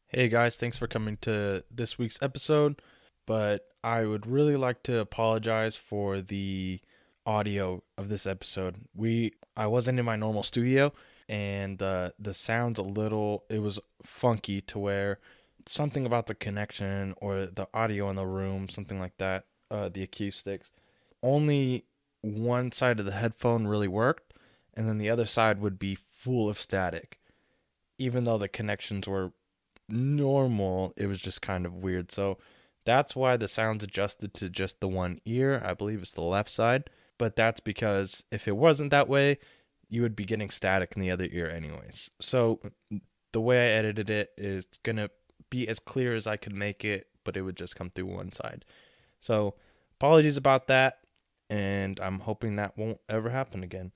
Hey guys, thanks for coming to this week's episode. But I would really like to apologize for the audio of this episode. I wasn't in my normal studio and the sound's a little it was funky to where something about the connection or the audio in the room, something like that, the acoustics. Only one side of the headphone really worked and then the other side would be full of static. Even though the connections were normal, it was just kind of weird. So that's why the sound's adjusted to just the one ear. I believe it's the left side. But that's because if it wasn't that way, you would be getting static in the other ear anyways. So the way I edited it is going to be as clear as I could make it, but it would just come through one side. So apologies about that. And I'm hoping that won't ever happen again.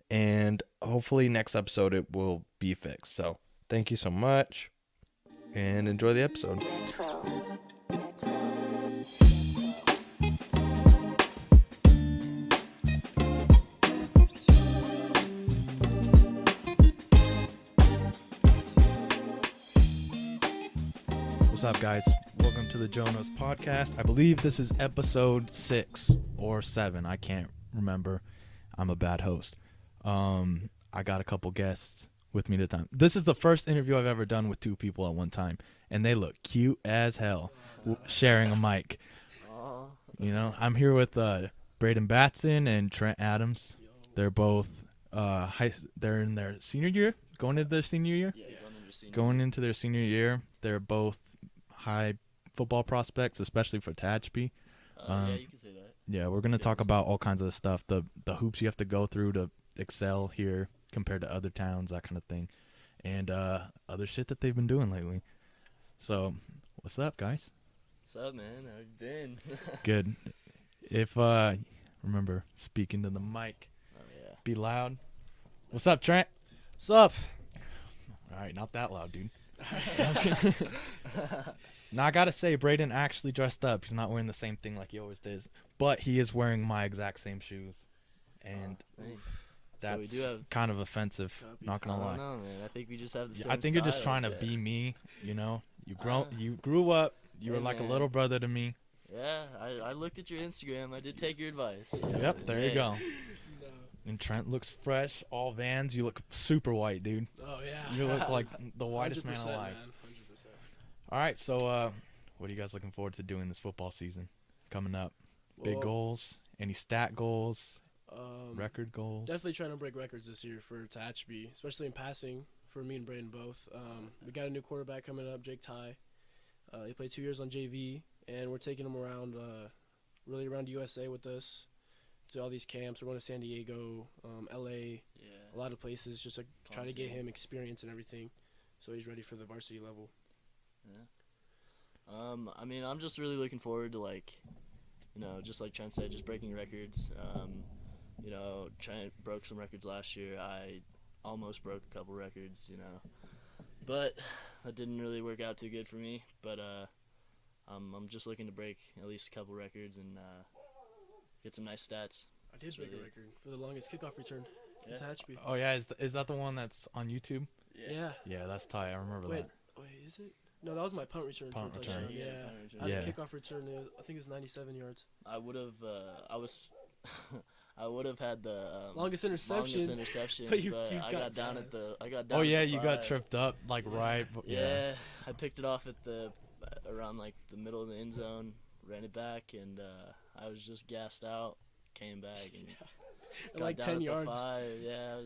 And hopefully next episode it will be fixed. So thank you so much and enjoy the episode. What's up, guys? Welcome to the Jonas podcast. I believe this is episode 6 or 7. I can't remember. I'm a bad host. I got a couple guests with me tonight. This is the first interview I've ever done with two people at one time, and they look cute as hell sharing a mic. You know, I'm here with Brayden Batson and Trent Adams. They're both they're in their senior year, going into their senior year. Yeah, Going into their senior year. They're both high football prospects, especially for Tehachapi. Yeah, you can say that. Yeah, we're gonna talk about all kinds of stuff, the hoops you have to go through to excel here compared to other towns, that kind of thing, and other shit that they've been doing lately. So, what's up, guys? What's up, man? How you been? Good. If remember speaking to the mic, Yeah. be loud. What's up, Trent? What's up? All right, not that loud, dude. Now I gotta say, Brayden actually dressed up. He's not wearing the same thing like he always does, but he is wearing my exact same shoes, and Thanks. that's So we do have. kind of offensive. Not I gonna lie. don't know, man. I think we just have the same. I think you're just style, trying to yeah. be me. You know, you Uh, grew up. You were hey, like a man. little brother to me. Yeah, I looked at your Instagram. I did take your advice. So, Yep, there you hey. go. And Trent looks fresh. All Vans. You look super white, dude. Oh yeah. You look like the whitest man 100%, alive. man, 100%. All right, so what are you guys looking forward to doing this football season coming up? Big Well, goals? Any stat goals? Record goals? Definitely trying to break records this year for Tehachapi, especially in passing for me and Brayden both. We got a new quarterback coming up, Jake Ty. He played 2 years on JV, and we're taking him around, really around USA with us to all these camps. We're going to San Diego, LA, Yeah. a lot of places, just to try to get him experience and everything, so he's ready for the varsity level. I mean, I'm just really looking forward to just like Trent said, just breaking records. Trent broke some records last year. I almost broke a couple records, but that didn't really work out too good for me. But I'm just looking to break at least a couple records and get some nice stats. I did That's break a really- record for the longest kickoff return in Yeah. Tehachapi. Oh yeah, is that the one that's on YouTube? Yeah. Yeah, that's tight. I remember Wait, that. is it? No, that was my punt return Punt for a return. touchdown. Yeah. punt return. I had Yeah. a kickoff return. I think it was 97 yards. I would have. I would have had the Longest interception. longest interception, but you I got got down gas. at the. I got down. Oh at yeah, the you got 5. tripped up like Yeah. right. Yeah, I picked it off at the around like the middle of the end zone, ran it back, and I was just gassed out. Came back and got Like down 10 at yards. The 5. Yeah,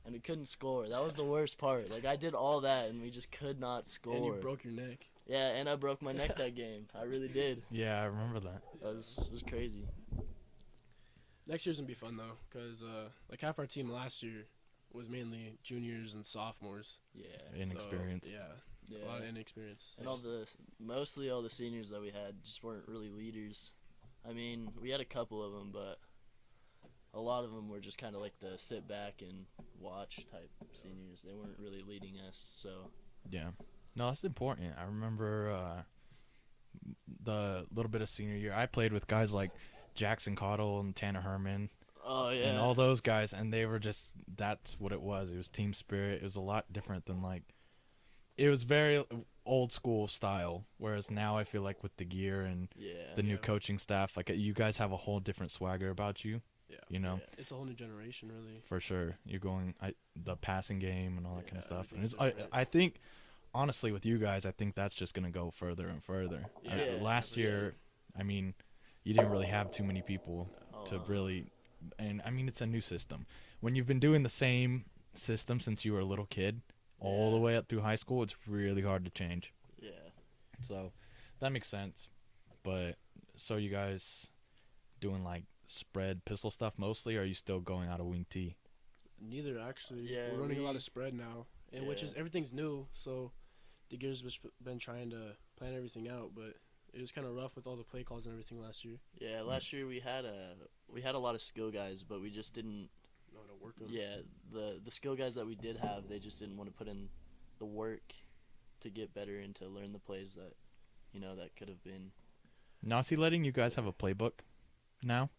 and we couldn't score. That was the worst part. Like I did all that and we just could not score. And you broke your neck. Yeah, and I broke my neck that game. I really did. Yeah, I remember that. It was crazy. Next year's going to be fun, though, because like half our team last year was mainly juniors and sophomores. Yeah. Inexperienced. So, Yeah. a lot of inexperience. And mostly all the seniors that we had just weren't really leaders. I mean, we had a couple of them, but a lot of them were just kind of like the sit back and watch type seniors. They weren't really leading us, so. Yeah. No, that's important. I remember the little bit of senior year. I played with guys like Jackson Cottle and Tanner Herman Oh yeah. and all those guys, and they were just, that's what it was. It was team spirit. It was a lot different than like, it was very old school style, whereas now I feel like with the gear and Yeah. the new Yeah. coaching staff, like you guys have a whole different swagger about you. Yeah. You know, Yeah. It's a whole new generation, really. for sure. You're going the passing game and all that kind of Yeah, stuff. And everything's it's different. I think honestly with you guys, I think that's just gonna go further and further. Yeah, Last for year, sure. I mean, you didn't really have too many people Oh, to really, and I mean it's a new system. When you've been doing the same system since you were a little kid, all the Yeah. way up through high school, it's really hard to change. Yeah. So that makes sense. But so you guys doing like spread pistol stuff mostly, or are you still going out of wing T? Neither, actually. Yeah, We're running a lot we- of spread now, and which is Yeah. everything's new. So the gears has been trying to plan everything out, but it was kind of rough with all the play calls and everything last year. Yeah, last year we had a lot of skill guys, but we just didn't. No, to work 'em. Yeah, the skill guys that we did have, they just didn't want to put in the work to get better and to learn the plays that, that could have been. Now is he letting you guys have a playbook now,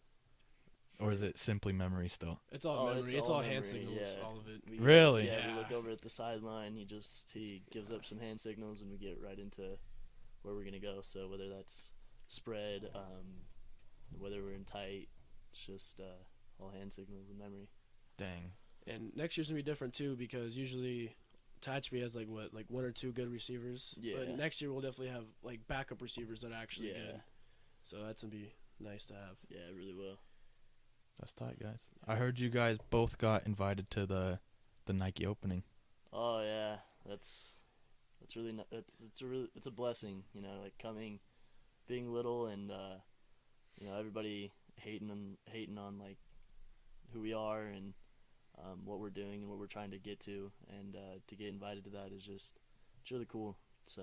or is it simply memory still? It's all memory. It's all hand memory, signals. yeah. All of it. We, Really? Yeah, we Yeah. look over at the sideline. He gives up some hand signals, and we get right into where we're gonna go. So whether that's spread, whether we're in tight, it's just all hand signals and memory. Dang. And next year's gonna be different too, because usually Tatchby has like one or two good receivers. Yeah. But next year we'll definitely have like backup receivers that are actually Yeah. good. So that's gonna be nice to have. Yeah, it really will. That's tight, guys. I heard you guys both got invited to the Nike opening. Oh yeah, that's really it's a blessing, like being little and everybody hating on like who we are and what we're doing and what we're trying to get to, and to get invited to that is just it's really cool. It's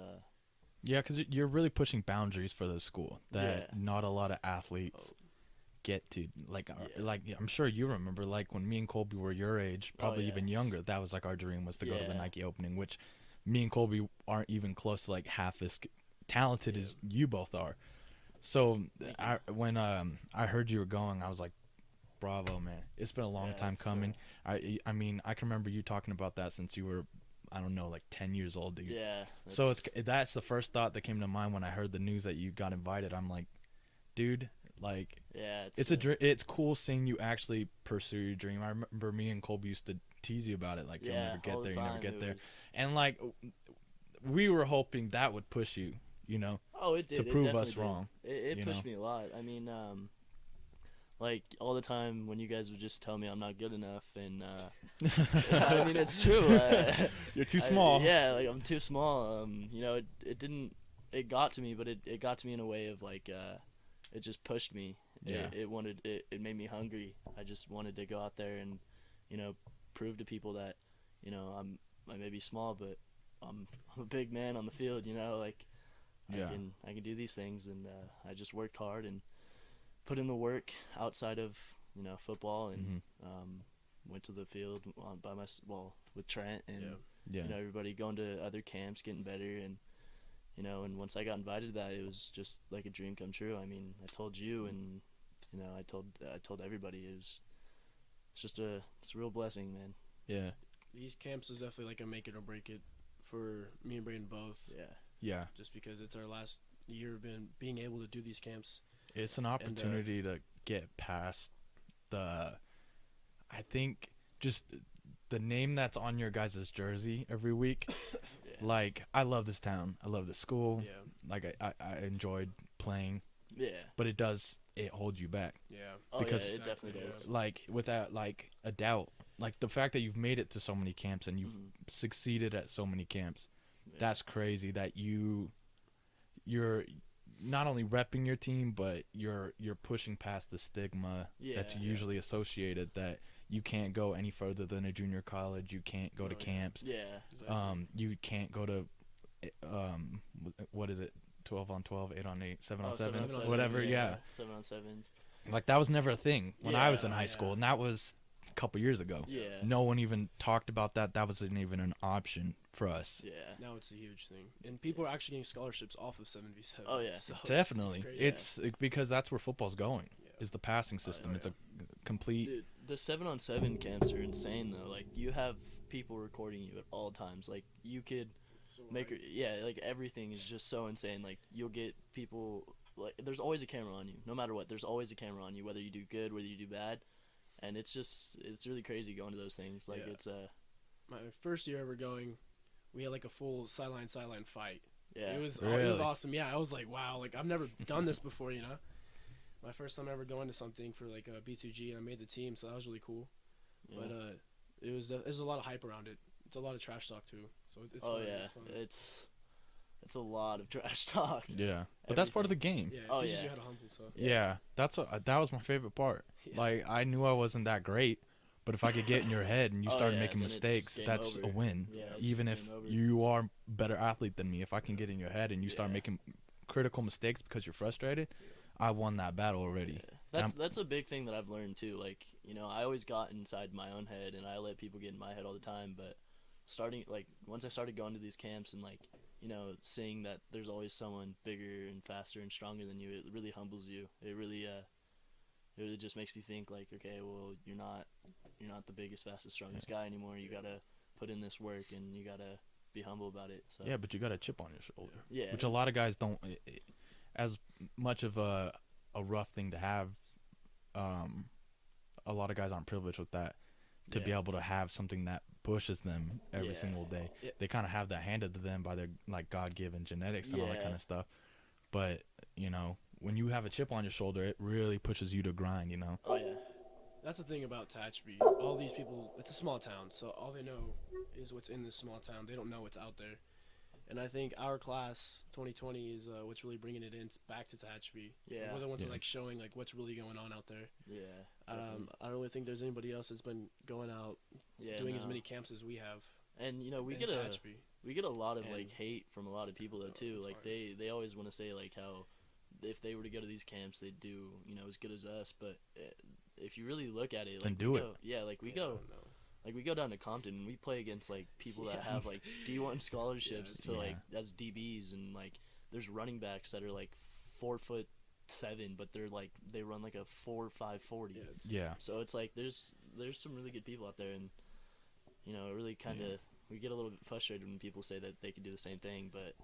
Yeah, because you're really pushing boundaries for the school that Yeah. not a lot of athletes get to. Like, Yeah. like I'm sure you remember, like when me and Colby were your age, probably yeah. even younger. That was like our dream was to go to the Yeah. Nike opening, which me and Colby aren't even close to like half as talented as you both are. So Thank when I heard you were going, I was like, bravo, man. It's been a long Yeah, time it's, coming. I mean, I can remember you talking about that since you were, I don't know, like 10 years old, dude. yeah. So that's the first thought that came to mind when I heard the news that you got invited. I'm like, dude, like yeah. it's cool seeing you actually pursue your dream. I remember me and Colby used to tease you about it, like you'll never get all the there, you never time, get it there. was- And like we were hoping that would push you, you know, Oh, it did. to it prove definitely us did. wrong. It you pushed know? me a lot. I mean, like all the time when you guys would just tell me I'm not good enough, and I mean it's true. You're too small. Yeah, like I'm too small. It got to me, but it got to me in a way of like it just pushed me. Yeah. It made me hungry. I just wanted to go out there and prove to people that I may be small, but I'm a big man on the field. Like Yeah. I can do these things, and I just worked hard and put in the work outside of football, and went to the field with Trent and Yeah. everybody going to other camps, getting better, and and once I got invited to that, it was just like a dream come true. I mean, I told you, and I told everybody it's a real blessing, man. Yeah. These camps is definitely like a make it or break it for me and Brayden both. Yeah. Yeah. Just because it's our last year of being able to do these camps. It's an opportunity to get past I think just the name that's on your guys' jersey every week. Yeah. Like, I love this town. I love this school. Yeah. Like, I enjoyed playing, Yeah. but it holds you back. Yeah. Oh, Because- yeah, it Exactly, definitely yeah. does. Like, without, like, a doubt. Like, the fact that you've made it to so many camps and you've Mhm. succeeded at so many camps, Yeah. that's crazy that you're not only repping your team, but you're pushing past the stigma that's Yeah. usually associated that you can't go any further than a junior college, you can't go to Oh, yeah. camps, Yeah. Exactly. you can't go to what is it, 12 on 12, 8 on 8, 7 on Oh, 7, 7 on whatever. 7, Yeah, 7-on-7s. like that was never a thing when I was Yeah, in high yeah. school, and that was a couple years ago. Yeah. No one even talked about that. That wasn't even an option for us. Yeah. Now it's a huge thing, and people are actually getting scholarships off of 7v7. Oh, yeah. So Definitely, crazy. it's because that's where football's going. Yeah. Is the passing system? yeah. It's a complete. Dude, the 7-on-7 camps are insane though. Like you have people recording you at all times. Like you could So maker. Yeah, like everything is just so insane. Like you'll get people like there's always a camera on you, no matter what. There's always a camera on you, whether you do good, whether you do bad, and it's really crazy going to those things. Like Yeah. it's my first year ever going, we had like a full sideline fight. yeah. It was Really? awesome. Yeah, I was like, wow, like I've never done this before, you know. My first time ever going to something for like a B2G, and I made the team, so that was really cool. Yeah. But there's a lot of hype around it. It's a lot of trash talk too. So it's Oh fun. yeah, It's fun. it's a lot of trash talk. Yeah, but that's part of the game. Yeah, it Oh, teaches yeah. you how to humble. So Yeah, that was my favorite part. Yeah. Like I knew I wasn't that great, but if I could get in your head and you Oh, started yeah, making then it's mistakes, game that's over. a win. Yeah, it's Even just if game over. you are a better athlete than me, if I can get in your head and you start Yeah. making critical mistakes because you're frustrated, I won that battle already. Yeah. That's a big thing that I've learned too. Like, you know, I always got inside my own head and I let people get in my head all the time, but once I started going to these camps and like, you know, seeing that there's always someone bigger and faster and stronger than you, it really humbles you. It really just makes you think like, okay, well, you're not the biggest, fastest, strongest guy anymore. You got to put in this work and you got to be humble about it. So Yeah, but you got a chip on your shoulder, yeah. which a lot of guys don't. As much of a rough thing to have, a lot of guys aren't privileged with that. To be Yeah. able to have something that pushes them every Yeah. single day, Yeah. they kind of have that handed to them by their like God-given genetics and all that Yeah. kind of stuff. But you know, when you have a chip on your shoulder, it really pushes you to grind. You know. Oh yeah. that's the thing about Tehachapi. All these people, it's a small town, so all they know is what's in this small town. They don't know what's out there. And I think our class, 2020, is what's really bringing it in back to Tehachapi. Yeah. We're the ones Yeah. that like showing like what's really going on out there. Yeah. definitely. I don't really think there's anybody else that's been going out Yeah. doing as no. many camps as we have. And you know, we in get Tehachapi. a lot of And- like hate from a lot of people though Oh, too. it's Like hard. they always want to say like how if they were to go to these camps they'd do, you know, as good as us, but if you really look at it, like Then do we it. go, yeah, like we Yeah, I go don't know. like we go down to Compton and we play against like people that Yeah. have like D1 scholarships it's- to like Yeah. as DBs, and like there's running backs that are like 4'7", but they're like they run like a 4.5 40. Yeah, it's- Yeah. So it's like there's some really good people out there, and you know, it really kind of we get a little bit frustrated when people say that they could do the same thing, but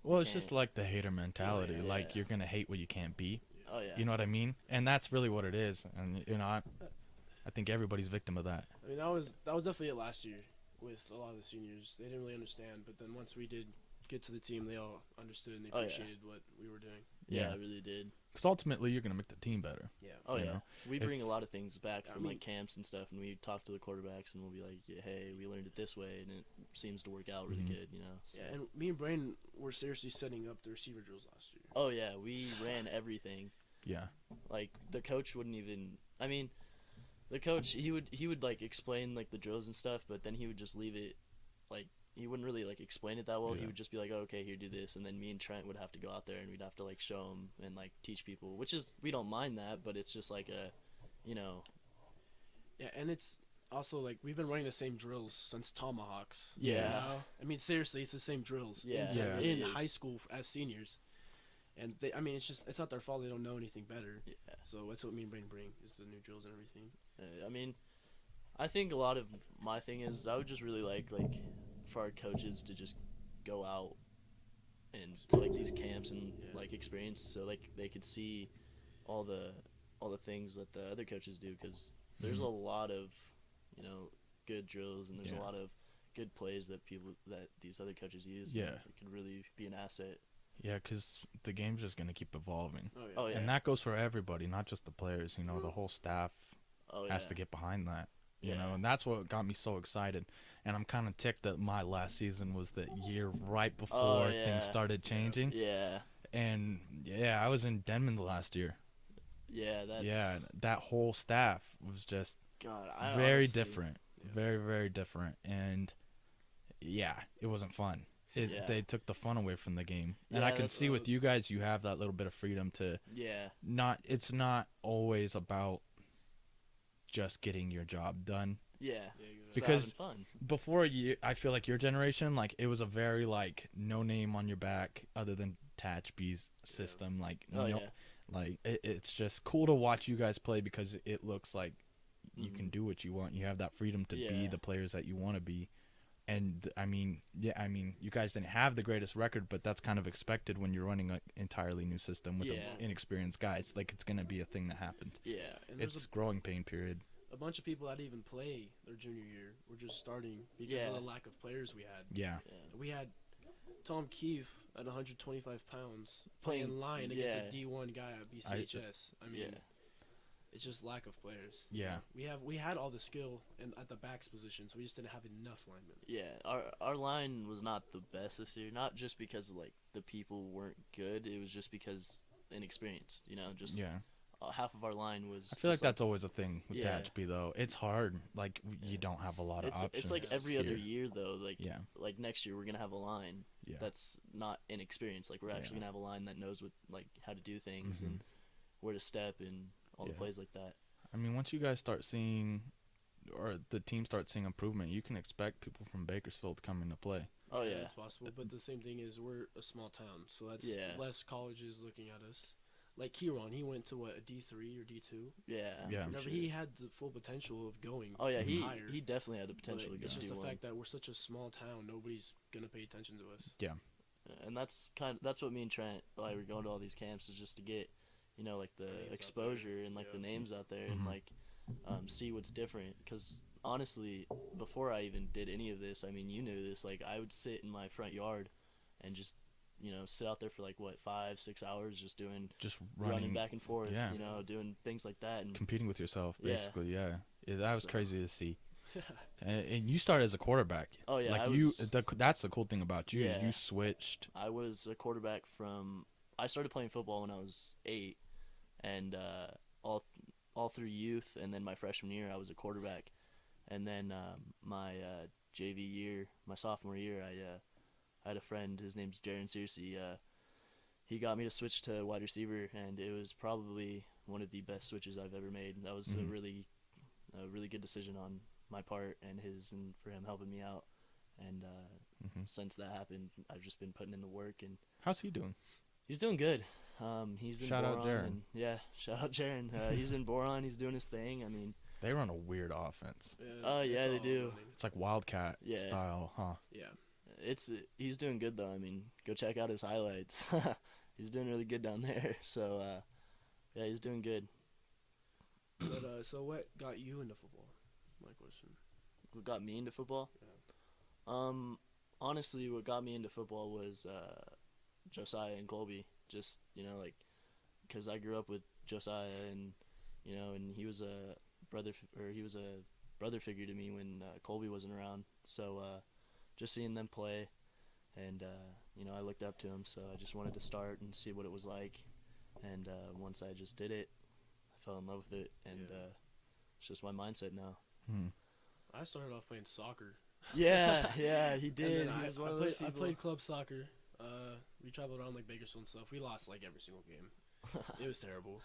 Well, it's just can't. like the hater mentality. Yeah. Like you're gonna hate what you can't be. oh yeah, You know what I mean? And that's really what it is. And you know, I think everybody's victim of that. I mean, that was definitely it last year with a lot of the seniors. They didn't really understand, but then once we did get to the team, they all understood and they Oh, yeah. appreciated what we were doing. yeah, Yeah. I really did. Because ultimately, you're gonna make the team better. Yeah. Oh You yeah, know, we if- bring a lot of things back I from mean- like camps and stuff, and we talk to the quarterbacks, and we'll be like, yeah, hey, we learned it this way, and it seems to work out really Mhm. good, you know. So. Yeah, and me and Brayden were seriously setting up the receiver drills last year. Oh yeah, we ran everything. Yeah. Like the coach wouldn't even. I mean, the coach he would like explain like the drills and stuff, but then he would just leave it. Like he wouldn't really like explain it that well. He Yeah. would just be like, oh, okay, here, do this, and then me and Trent would have to go out there and we'd have to like show him and like teach people, which is we don't mind that, but it's just like a, you know. Yeah, and it's also like we've been running the same drills since Tomahawks. Yeah. You know? I mean, seriously, it's the same drills. Yeah, In, it in really is. high school as seniors. And they, I mean, it's not their fault. They don't know anything better. Yeah. So that's what me and Brayden bring is the new drills and everything. I mean, I think a lot of my thing is I would just really like for our coaches to just go out and to like these camps and Yeah. like experience, so like they could see all the things that the other coaches do, because there's Mhm. a lot of, you know, good drills and there's Yeah. a lot of good plays that these other coaches use. and Yeah. it could really be an asset. Yeah, because the game's just gonna keep evolving, Oh yeah. Oh yeah. and that goes for everybody, not just the players. You know, the whole staff Oh yeah. has to get behind that. You Yeah. know, and that's what got me so excited. And I'm kind of ticked that my last season was the year right before yeah. things started changing. Yeah. And yeah, I was in Denman last year. Yeah. That's Yeah, that whole staff was just God. I very honestly- different, Yeah. very, very different. And yeah, it wasn't fun. Yeah. They took the fun away from the game. And Yeah, I can that's- see with you guys, you have that little bit of freedom to Yeah. it's not always about just getting your job done. Yeah. Yeah, exactly. It's about Because- having fun. Before you, I feel like your generation, like it was a very like no name on your back other than Tehachapi's system. Like Oh no, yeah. like it's just cool to watch you guys play because it looks like you can Mhm. do what you want. You have that freedom to be Yeah. the players that you want to be. And I mean, you guys didn't have the greatest record, but that's kind of expected when you're running an entirely new system with inexperienced guys. Like, it's gonna be a thing that happens. Yeah, and It's growing pain period. a bunch of people that didn't even play their junior year were just starting because of the lack of players we had. Yeah. We had Tom Keefe at 125 pounds playing line against a D1 guy at BCHS. I mean, it's just lack of players. Yeah. We had all the skill and at the backs position, so we just didn't have enough linemen. Yeah, our line was not the best this year. Not just because like the people weren't good. It was just because inexperienced. You know, just half of our line was. I feel like that's always a thing with Hatchby though. It's hard. Like you don't have a lot of options. It's like every other year though. Like Yeah. like next year we're gonna have a line that's not inexperienced. Like we're actually gonna have a line that knows what like how to do things and where to step and all the plays like that. I mean, once you guys start seeing, or the team starts seeing improvement, you can expect people from Bakersfield to come into play. Oh yeah, it's possible. But the same thing is we're a small town, so that's less colleges looking at us. Like Kieran, he went to what, a D3 or D2? Yeah. Whenever he had the full potential of going. Oh yeah, higher, he definitely had the potential to go. It's just D1. the fact that we're such a small town, nobody's gonna pay attention to us. Yeah. And that's what me and Trent like we're going to all these camps is just to get, you know, like the exposure and like the names out there and like see what's different. Because honestly, before I even did any of this, I mean, you knew this. Like I would sit in my front yard and just, you know, sit out there for like what 5-6 hours just running back and forth. Yeah. You know, doing things like that and competing with yourself basically. Yeah, that was crazy to see. And you started as a quarterback. Oh yeah, like that's the cool thing about you. Yeah. You switched. I was a quarterback I started playing football when I was 8, and all through youth, and then my freshman year I was a quarterback, and then my JV year, my sophomore year, I had a friend. His name's Jaron Searcy. He got me to switch to wide receiver, and it was probably one of the best switches I've ever made. That was a really good decision on my part and his, and for him helping me out. And since that happened, I've just been putting in the work. And how's he doing? He's doing good. He's in shout Boron, out Jaron. and shout out Jaron. He's in Boron. He's doing his thing. I mean, they run a weird offense. Yeah, they do. It's like Wildcat style, huh? Yeah. He's doing good though. I mean, go check out his highlights. He's doing really good down there. So yeah, he's doing good. But so what got you into football? My question. What got me into football? Yeah. Honestly, what got me into football was Josiah and Colby. Just, you know, like, because I grew up with Josiah, and you know, and he was a brother figure to me when Colby wasn't around. So just seeing them play, and you know, I looked up to him. So I just wanted to start and see what it was like. And once I just did it, I fell in love with it, and it's just my mindset now. I started off playing soccer. Yeah, he did. He was one of those people. I played club soccer. We traveled around like Bakersfield and stuff. We lost like every single game. It was terrible.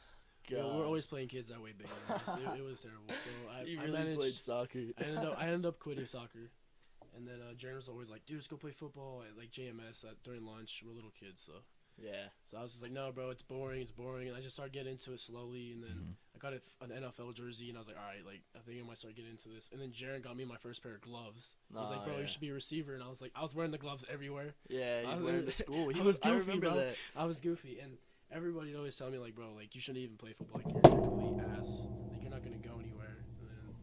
We're always playing kids that way bigger than us. It was terrible. So I managed, played soccer. I ended up quitting soccer, and then Jaron was always like, "Dude, let's go play football at like JMS during lunch. We're little kids, so." Yeah. So I was just like, no, bro, it's boring, and I just started getting into it slowly, and then I got an NFL jersey, and I was like, all right, like, I think I might start getting into this. And then Jaron got me my first pair of gloves. He was like, bro, you should be a receiver, and I was like, I was wearing the gloves everywhere. Yeah, you wearing to school. I was goofy, I remember bro. that. I was goofy, and everybody would always tell me, like, bro, like, you shouldn't even play football. Like, you're a complete ass. Like, you're not going to go anywhere. And then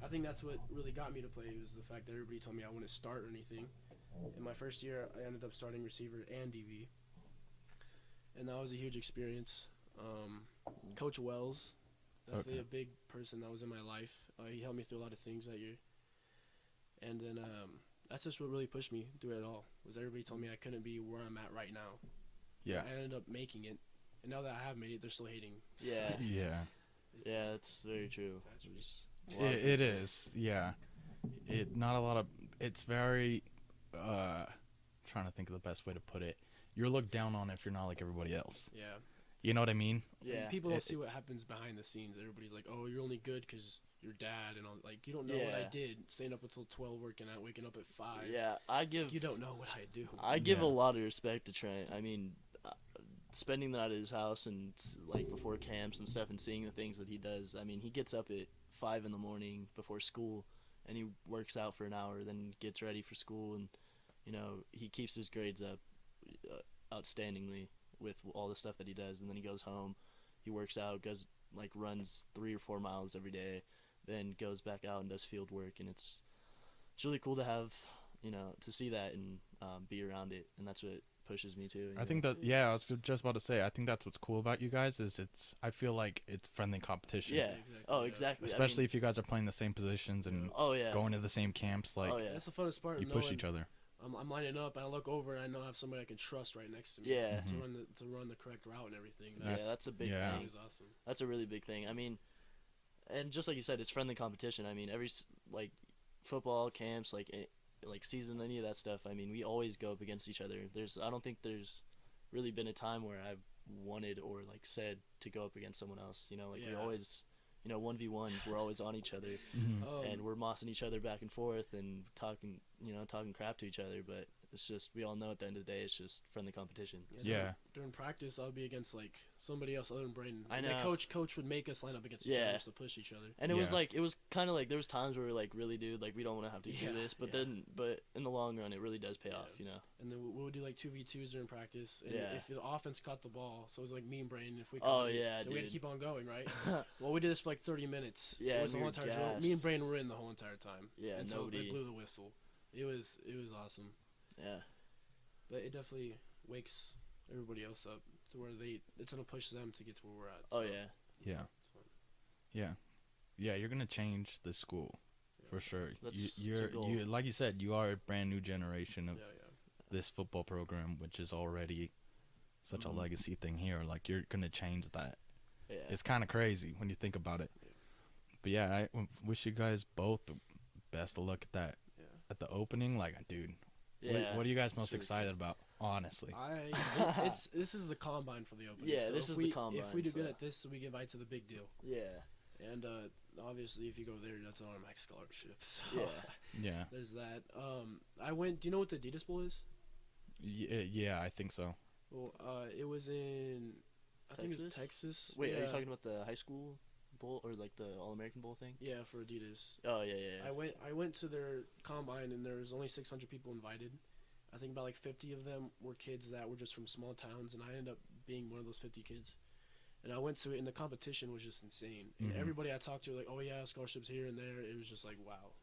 I think that's what really got me to play was the fact that everybody told me I wouldn't start or anything. In my first year, I ended up starting receiver and DV. And that was a huge experience. Coach Wells, definitely a big person that was in my life. He helped me through a lot of things that year. And then that's just what really pushed me through it all, was everybody told me I couldn't be where I'm at right now. Yeah. I ended up making it. And now that I have made it, they're still hating. Yeah. Yeah, that's very true. It is. Yeah. It's very, trying to think of the best way to put it. You're looked down on if you're not like everybody else. Yeah. You know what I mean? Yeah. And people don't see what happens behind the scenes. Everybody's like, oh, you're only good because your dad and all. Like, you don't know what I did, staying up until 12 working out, waking up at 5. Yeah, You don't know what I do. I give a lot of respect to Trent. I mean, spending the night at his house and like before camps and stuff, and seeing the things that he does. I mean, he gets up at 5 in the morning before school and he works out for an hour, then gets ready for school, and he keeps his grades up outstandingly with all the stuff that he does, and then he goes home, he works out, goes runs 3 or 4 miles every day, then goes back out and does field work, and it's really cool to have to see that and be around it, and that's what pushes me too. I think that I was just about to say, I think that's what's cool about you guys is I feel like it's friendly competition. Yeah. Exactly, Oh, yeah. exactly. Especially if you guys are playing the same positions and going to the same camps, That's the funnest part. you push each other. I'm lining up and I look over and I know I have somebody I can trust right next to me. Yeah. To run the correct route and everything. That's a big thing. That is awesome. That's a really big thing. I mean, and just like you said, it's friendly competition. I mean, every football camps, season, any of that stuff. I mean, we always go up against each other. I don't think there's really been a time where I've wanted or said to go up against someone else. We always, 1v1s. We're always on each other, and we're mossing each other back and forth and talking crap to each other. But it's just, we all know at the end of the day, it's just friendly competition. Yeah. During practice, I'll be against somebody else other than Brayden. I know. Coach would make us line up against each other just to push each other. And it was kind of there was times where we're really, dude, we don't want to have to do this. But then in the long run, it really does pay off, And then we would do 2v2s during practice. And if the offense caught the ball, so it was me and Brayden. If we caught it, then we had to keep on going, right? Well, we did this for 30 minutes. Yeah, it was the whole entire drill. Me and Brayden were in the whole entire time. Yeah, until nobody. they blew the whistle. It was awesome. Yeah. But it definitely wakes everybody else up to where it's gonna push them to get to where we're at. Oh yeah. Yeah. Yeah. You're gonna change the school for sure. You like you said, you are a brand new generation of this football program, which is already such a legacy thing here. You're gonna change that. Yeah. It's kind of crazy when you think about it. But I wish you guys both the best of luck at that. Yeah. At the opening, dude. Yeah. What are you guys most excited about, honestly? This is the combine for the opening. Yeah, so this is the combine. If we do good at this, we get invited to the big deal. Yeah. And obviously, if you go there, that's an automatic scholarship. So Yeah. There's that. I went. Do you know what the Adidas Bowl is? Yeah, I think so. Well, it was in. I think it was Texas. Wait, are you talking about the high school bowl or the All-American Bowl thing? Yeah, for Adidas. Oh yeah. I went to their combine and there was only 600 people invited. I think about 50 of them were kids that were just from small towns, and I ended up being one of those 50 kids. And I went to it, and the competition was just insane. And everybody I talked to, oh yeah, scholarships here and there. It was just wow.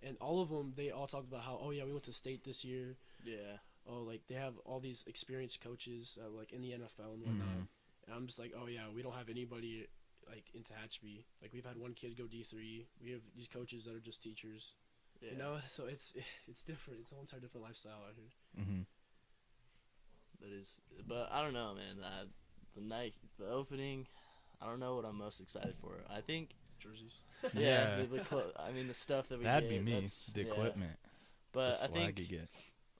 And all of them, they all talked about how, oh yeah, we went to state this year. Yeah. Oh, they have all these experienced coaches, in the NFL and whatnot. And I'm just oh yeah, we don't have anybody in Tehachapi. We've had one kid go D3. We have these coaches that are just teachers. Yeah. So it's different. It's a whole entire different lifestyle out here. That is, but I don't know, man. The opening, I don't know what I'm most excited for. I think jerseys. Yeah. The stuff that we That'd get. be me. The equipment. But the swag you get.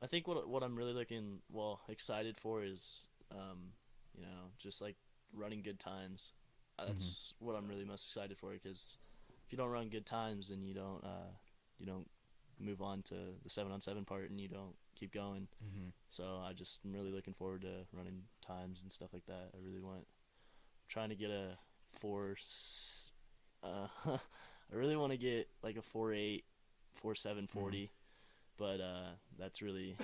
I think what I'm really excited for is, just running good times. That's what I'm really most excited for, because if you don't run good times, then you don't move on to the 7-on-7 part, and you don't keep going. So I'm really looking forward to running times and stuff like that. I really trying to get a 4. I really want to get a 4.8, 4.7 40, but it's really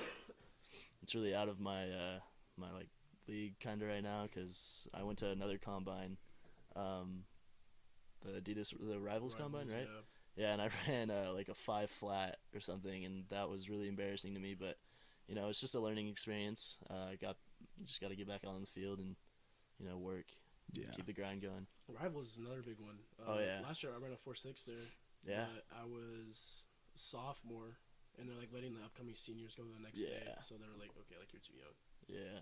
out of my my league kind of right now, because I went to another combine, the Adidas, the Rivals combine, right? Yeah, and I ran a 5 flat or something, and that was really embarrassing to me. But it's just a learning experience. You just got to get back on the field and work, keep the grind going. Rivals is another big one. Last year I ran a 4.6 there. Yeah, but I was sophomore, and they're letting the upcoming seniors go the next day. So they were okay, you're too young. Yeah.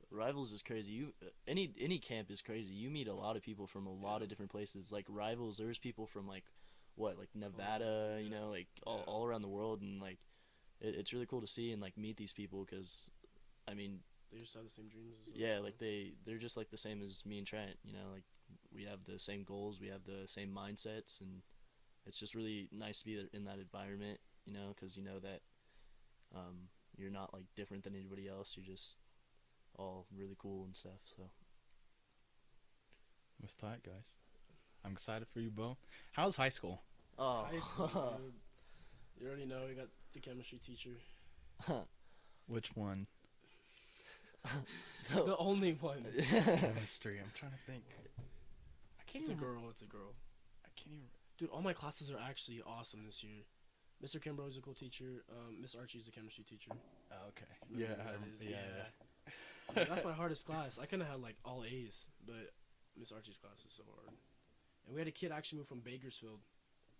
Rivals is crazy. Any camp is crazy. You meet a lot of people from a lot of different places. Rivals, there's people from Nevada, all around the world, and it's really cool to see and meet these people, because they just have the same dreams as us. Yeah, they're just the same as me and Trent. We have the same goals, we have the same mindsets, and it's just really nice to be in that environment. Because that you're not different than anybody else. You're just all really cool and stuff. So what's tight, guys? I'm excited for you both. How's high school? Oh. High school, dude. You already know we got the chemistry teacher. Which one? The only one. Chemistry. I'm trying to think. I can't It's a even. girl. It's a girl. I can't even. Dude, all my classes are actually awesome this year. Mr. Kimbrough is a cool teacher. Miss Archie's the chemistry teacher. Oh, okay. You know Yeah. who that is? Yeah. That's my hardest class. I could have had like all A's, but Miss Archie's class is so hard. And we had a kid actually move from Bakersfield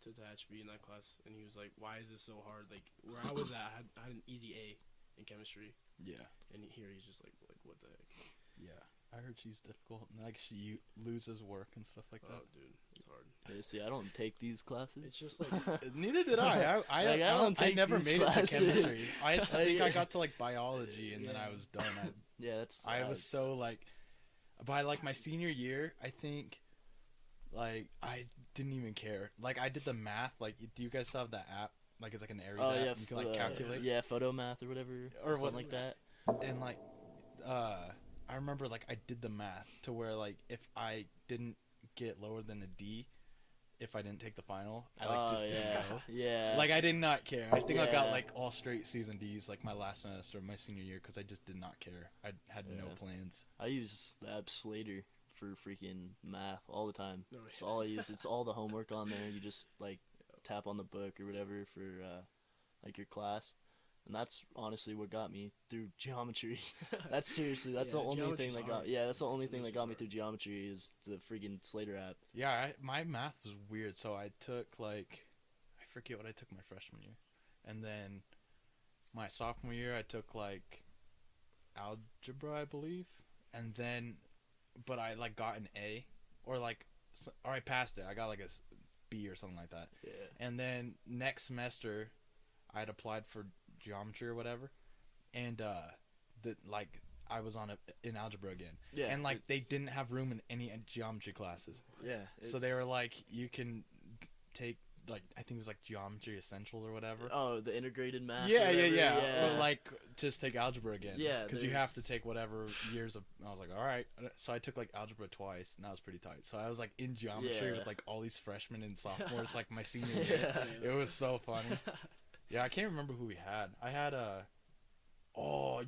to Tehachapi in that class, and he was like, "Why is this so hard?" Like where I was at, I had an easy A in chemistry, Yeah. and here he's just like what the heck? Yeah. I heard she's difficult. And, like she loses work and stuff like Oh, that. dude, it's hard. Yeah, see, I don't take these classes. It's just like Neither did I. I Like, I don't I take never these made classes. it to chemistry. I think I got to like biology and then Yeah. I was done. yeah, that's. I was so like, by like my senior year, I think, like I didn't even care. Like I did the math. Like, do you guys still have that app? Like it's like an Aries Oh app. yeah, You can like calculate. Yeah, photo math or whatever, Or something what- like that. And like, I remember like I did the math to where like if I didn't get lower than a D, if I didn't take the final, I like just didn't yeah. go. Yeah. Like I did not care. I think I got Yeah. like all straight C's and D's like my last semester of my senior year because I just did not care. I had no Yeah. plans. I use the app Slater for freaking math all the time. No, It's all I use. It's all the homework on there. You just like tap on the book or whatever for like your class, and that's honestly what got me through geometry. That's seriously. That's Yeah, the only thing geometry's that got. hard. Yeah, that's the only thing that Geometry's got me hard. through geometry is the freaking Slater app. Yeah, my math was weird. So I took like, I forget what I took my freshman year, and then my sophomore year I took like algebra, I believe, and then, but I like got an A, or like, or I passed it. I got like a B or something like that. Yeah. And then next semester, I had applied for geometry or whatever, and like I was on in algebra again, Yeah. and like they it's- didn't have room in any geometry classes, Yeah. so they it's- were like, you can take like I think it was like geometry essentials or whatever. Oh, the integrated math. Yeah, or yeah, whatever, yeah, Or like just take algebra again. Yeah, because you have to there's- take whatever years of. I was like, all right. So I took like algebra twice, and that was pretty tight. So I was like in geometry Yeah. with like all these freshmen and sophomores, like my senior year. Yeah. It was so funny. Yeah, I can't remember who we had. I had Oh,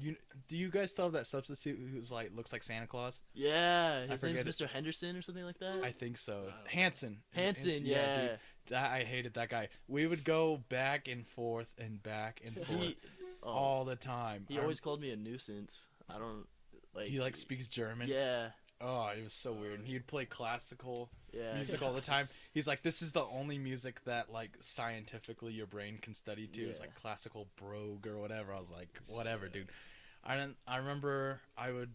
do you guys still have that substitute who's like looks like Santa Claus? Yeah, his name's forget it. Mr. Henderson or something like that. I think so. Wow. Hanson. Is it Hanson, yeah. dude. That I hated that guy. We would go back and forth and back and forth He, oh, all the time. he always called me a nuisance. I don't like. he like speaks German. Yeah, Oh, it was so weird. And he'd play classical yeah. music all the time. He's like, this is the only music that like scientifically your brain can study to. It's Yeah. like classical brogue or whatever. I was like, whatever, dude. I remember I would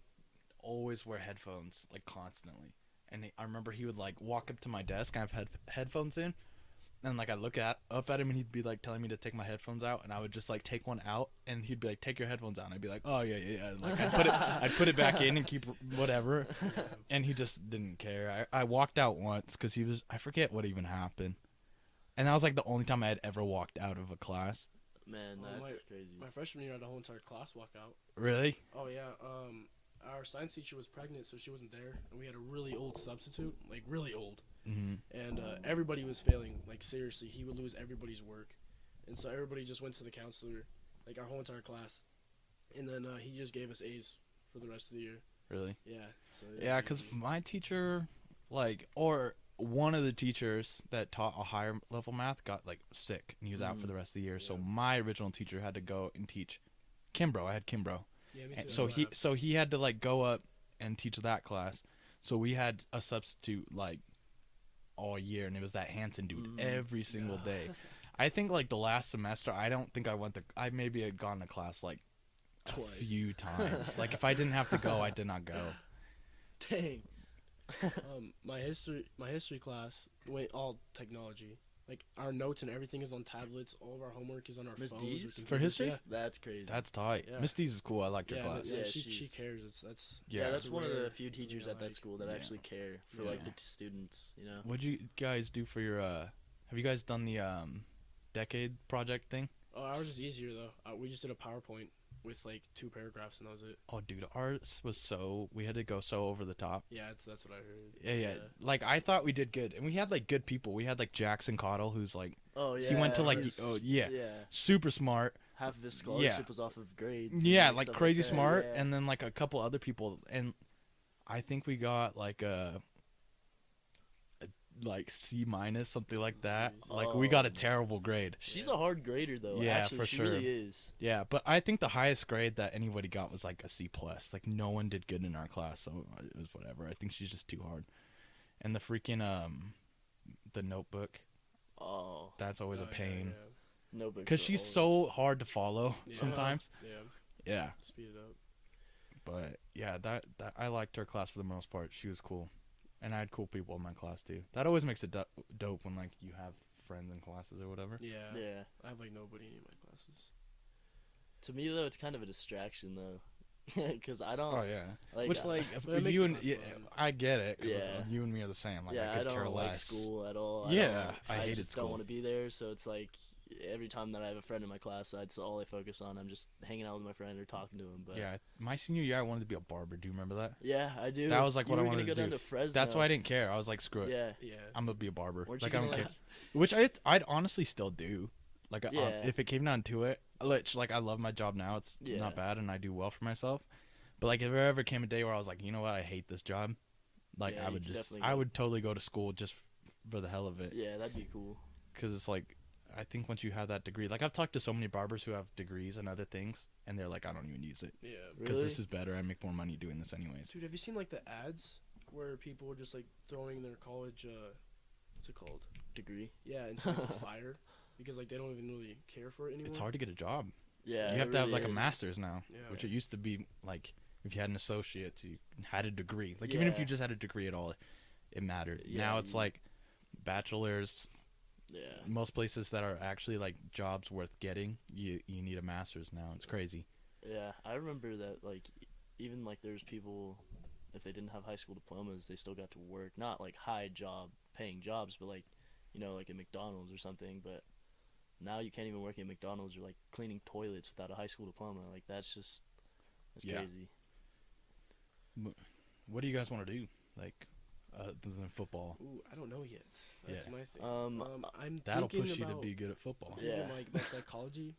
always wear headphones like constantly, and I remember he would like walk up to my desk and have headphones in, and like I look up at him and he'd be like telling me to take my headphones out, and I would just like take one out, and he'd be like, take your headphones out, and I'd be like, oh yeah, yeah, yeah. And, like I'd put it back in and keep whatever, and he just didn't care. I walked out once because I forget what even happened, and that was like the only time I had ever walked out of a class. Man, Oh, that's crazy. My freshman year, I had the whole entire class walk out. Really? Oh yeah. Our science teacher was pregnant, so she wasn't there, and we had a really old substitute, like really old, Mm-hmm. and everybody was failing. Like seriously, he would lose everybody's work, and so everybody just went to the counselor, like our whole entire class, and then he just gave us A's for the rest of the year. Really? Yeah. So Yeah, because my teacher, like, or one of the teachers that taught a higher level math got like sick, and he was out for the rest of the year. So Yeah. my original teacher had to go and teach Kimbrough. I had Kimbrough, Yeah, me too. and That's so what he happened. so he had to like go up and teach that class. So we had a substitute like all year, and it was that Hanson dude Mhm. every single day. I think like the last semester, I don't think I went to. I maybe had gone to class like Twice. a few times. Like if I didn't have to go, I did not go. Dang. My history class went all technology. Like our notes and everything is on tablets. All of our homework is on our Miss phones. D's? Or For computers. history? Yeah. That's crazy. That's tight. Yeah. Miss D's is cool. I liked her Yeah, class. yeah, Yeah, she she's- cares. That's yeah, that's it's one of the rare. few It's teachers rare, at that like- school that Yeah. actually care for like Yeah. the students. You know. What'd you guys do for your have you guys done the decade project thing? Oh, ours is easier though. We just did a PowerPoint. with like 2 paragraphs, and that was it. Oh, dude, ours was we had to go so over the top. Yeah, that's what I heard. Yeah. Like, I thought we did good. And we had, like, good people. We had, like, Jackson Cottle, who's, like, Oh yeah. he went to, like, Yeah. super smart. Half of his scholarship was off of grades. Yeah, and like, stuff crazy that. smart. Yeah. And then, like, a couple other people. And I think we got, like, like C minus, something like that. Jeez. Like, we got a terrible grade. She's a hard grader though. Yeah, Actually, for she sure. really is. Yeah, but I think the highest grade that anybody got was like a C plus. Like, no one did good in our class, so it was whatever. I think she's just too hard. And the freaking the notebook, Oh. that's always a pain. No, Because she's so hard to follow sometimes. Yeah. Yeah. Speed it up. But yeah, that I liked her class for the most part. She was cool, and I had cool people in my class too. That always makes it dope when like you have friends in classes or whatever. Yeah. Yeah. I have like nobody in any of my classes. To me though, it's kind of a distraction though, because I don't. Oh yeah. Like, Which like but it makes you it and less yeah, fun. I get it. 'Cause Yeah. you and me are the same. Like yeah, I could don't care like less. school at all. Yeah, I I hated just school. don't want to be there. So it's like every time that I have a friend in my class, that's all I focus on. I'm just hanging out with my friend or talking to him. But Yeah, my senior year I wanted to be a barber. Do you remember that? yeah, I do. That was like You what I were wanted gonna to go down do. to Fresno. That's why I didn't care. I was like, screw it. Yeah. Yeah. I'm gonna be a barber. Weren't Like you I don't gonna, care. Which I'd honestly still do. Like Yeah. if it came down to it, like I love my job now. It's Yeah. not bad, and I do well for myself. But like if there ever came a day where I was like, you know what, I hate this job. Like Yeah, I you would could just, definitely I go. would totally go to school just for the hell of it. Yeah, that'd be cool. Because it's like, I think once you have that degree, like I've talked to so many barbers who have degrees and other things, and they're like, I don't even use it Yeah. because Really? this is better. I make more money doing this anyways. Dude, have you seen like the ads where people are just like throwing their college what's it called? Degree. Yeah, into like, the fire because like they don't even really care for it anymore. It's hard to get a job. Yeah. You it have to have really like a is. master's now, Yeah. which it used to be like if you had an associate, you had a degree. Like even if Yeah. you just had a degree at all, it mattered. Yeah, Now it's you- like bachelor's. Yeah. Most places that are actually like jobs worth getting, you need a master's now. It's crazy. Yeah, I remember that. Like, even like there's people, if they didn't have high school diplomas, they still got to work. Not like high job paying jobs, but like, like at McDonald's or something. But now you can't even work at McDonald's or like cleaning toilets without a high school diploma. Like that's Yeah. crazy. What do you guys want to do? Like, other than football? Ooh, I don't know yet. That's Yeah. my thing. I'm That'll thinking push you to about be good at football. taking, Yeah. like my psychology.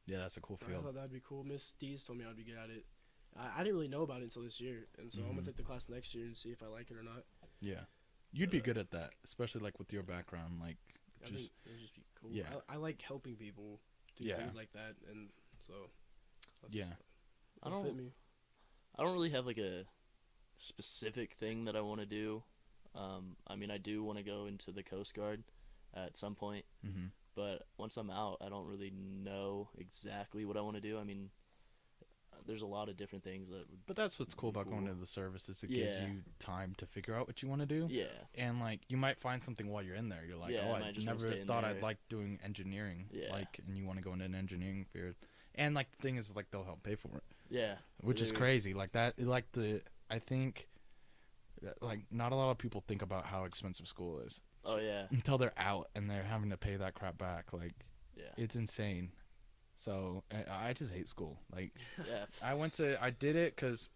Yeah, that's a cool I field. thought that'd be cool. Miss Dees told me I'd be good at it. I didn't really know about it until this year, and so I'm Mhm. gonna take the class next year and see if I like it or not. Yeah, you'd be Uh, good at that, especially like with your background. Like, I just think it would just be cool. yeah. I like helping people do Yeah. things like that, and so that's, Yeah. I that'll fit don't- me. I don't really have like a specific thing that I want to do. I mean, I do want to go into the Coast Guard at some point, hmm but once I'm out, I don't really know exactly what I want to do. I mean, there's a lot of different things that would, But that's what's cool about going Cool. into the services. It gives Yeah. you time to figure out what you want to do. yeah, And like you might find something while you're in there. You're like, Yeah, oh, I I might just wanna never stay in thought I'd there. like doing engineering. Yeah. Like, and you want to go into an engineering field. And like the thing is, like they'll help pay for it, yeah, which is They're- crazy. Like that, like I think, like not a lot of people think about how expensive school is Oh yeah, until they're out and they're having to pay that crap back. Like yeah, it's insane. So I just hate school. Like yeah. I did it because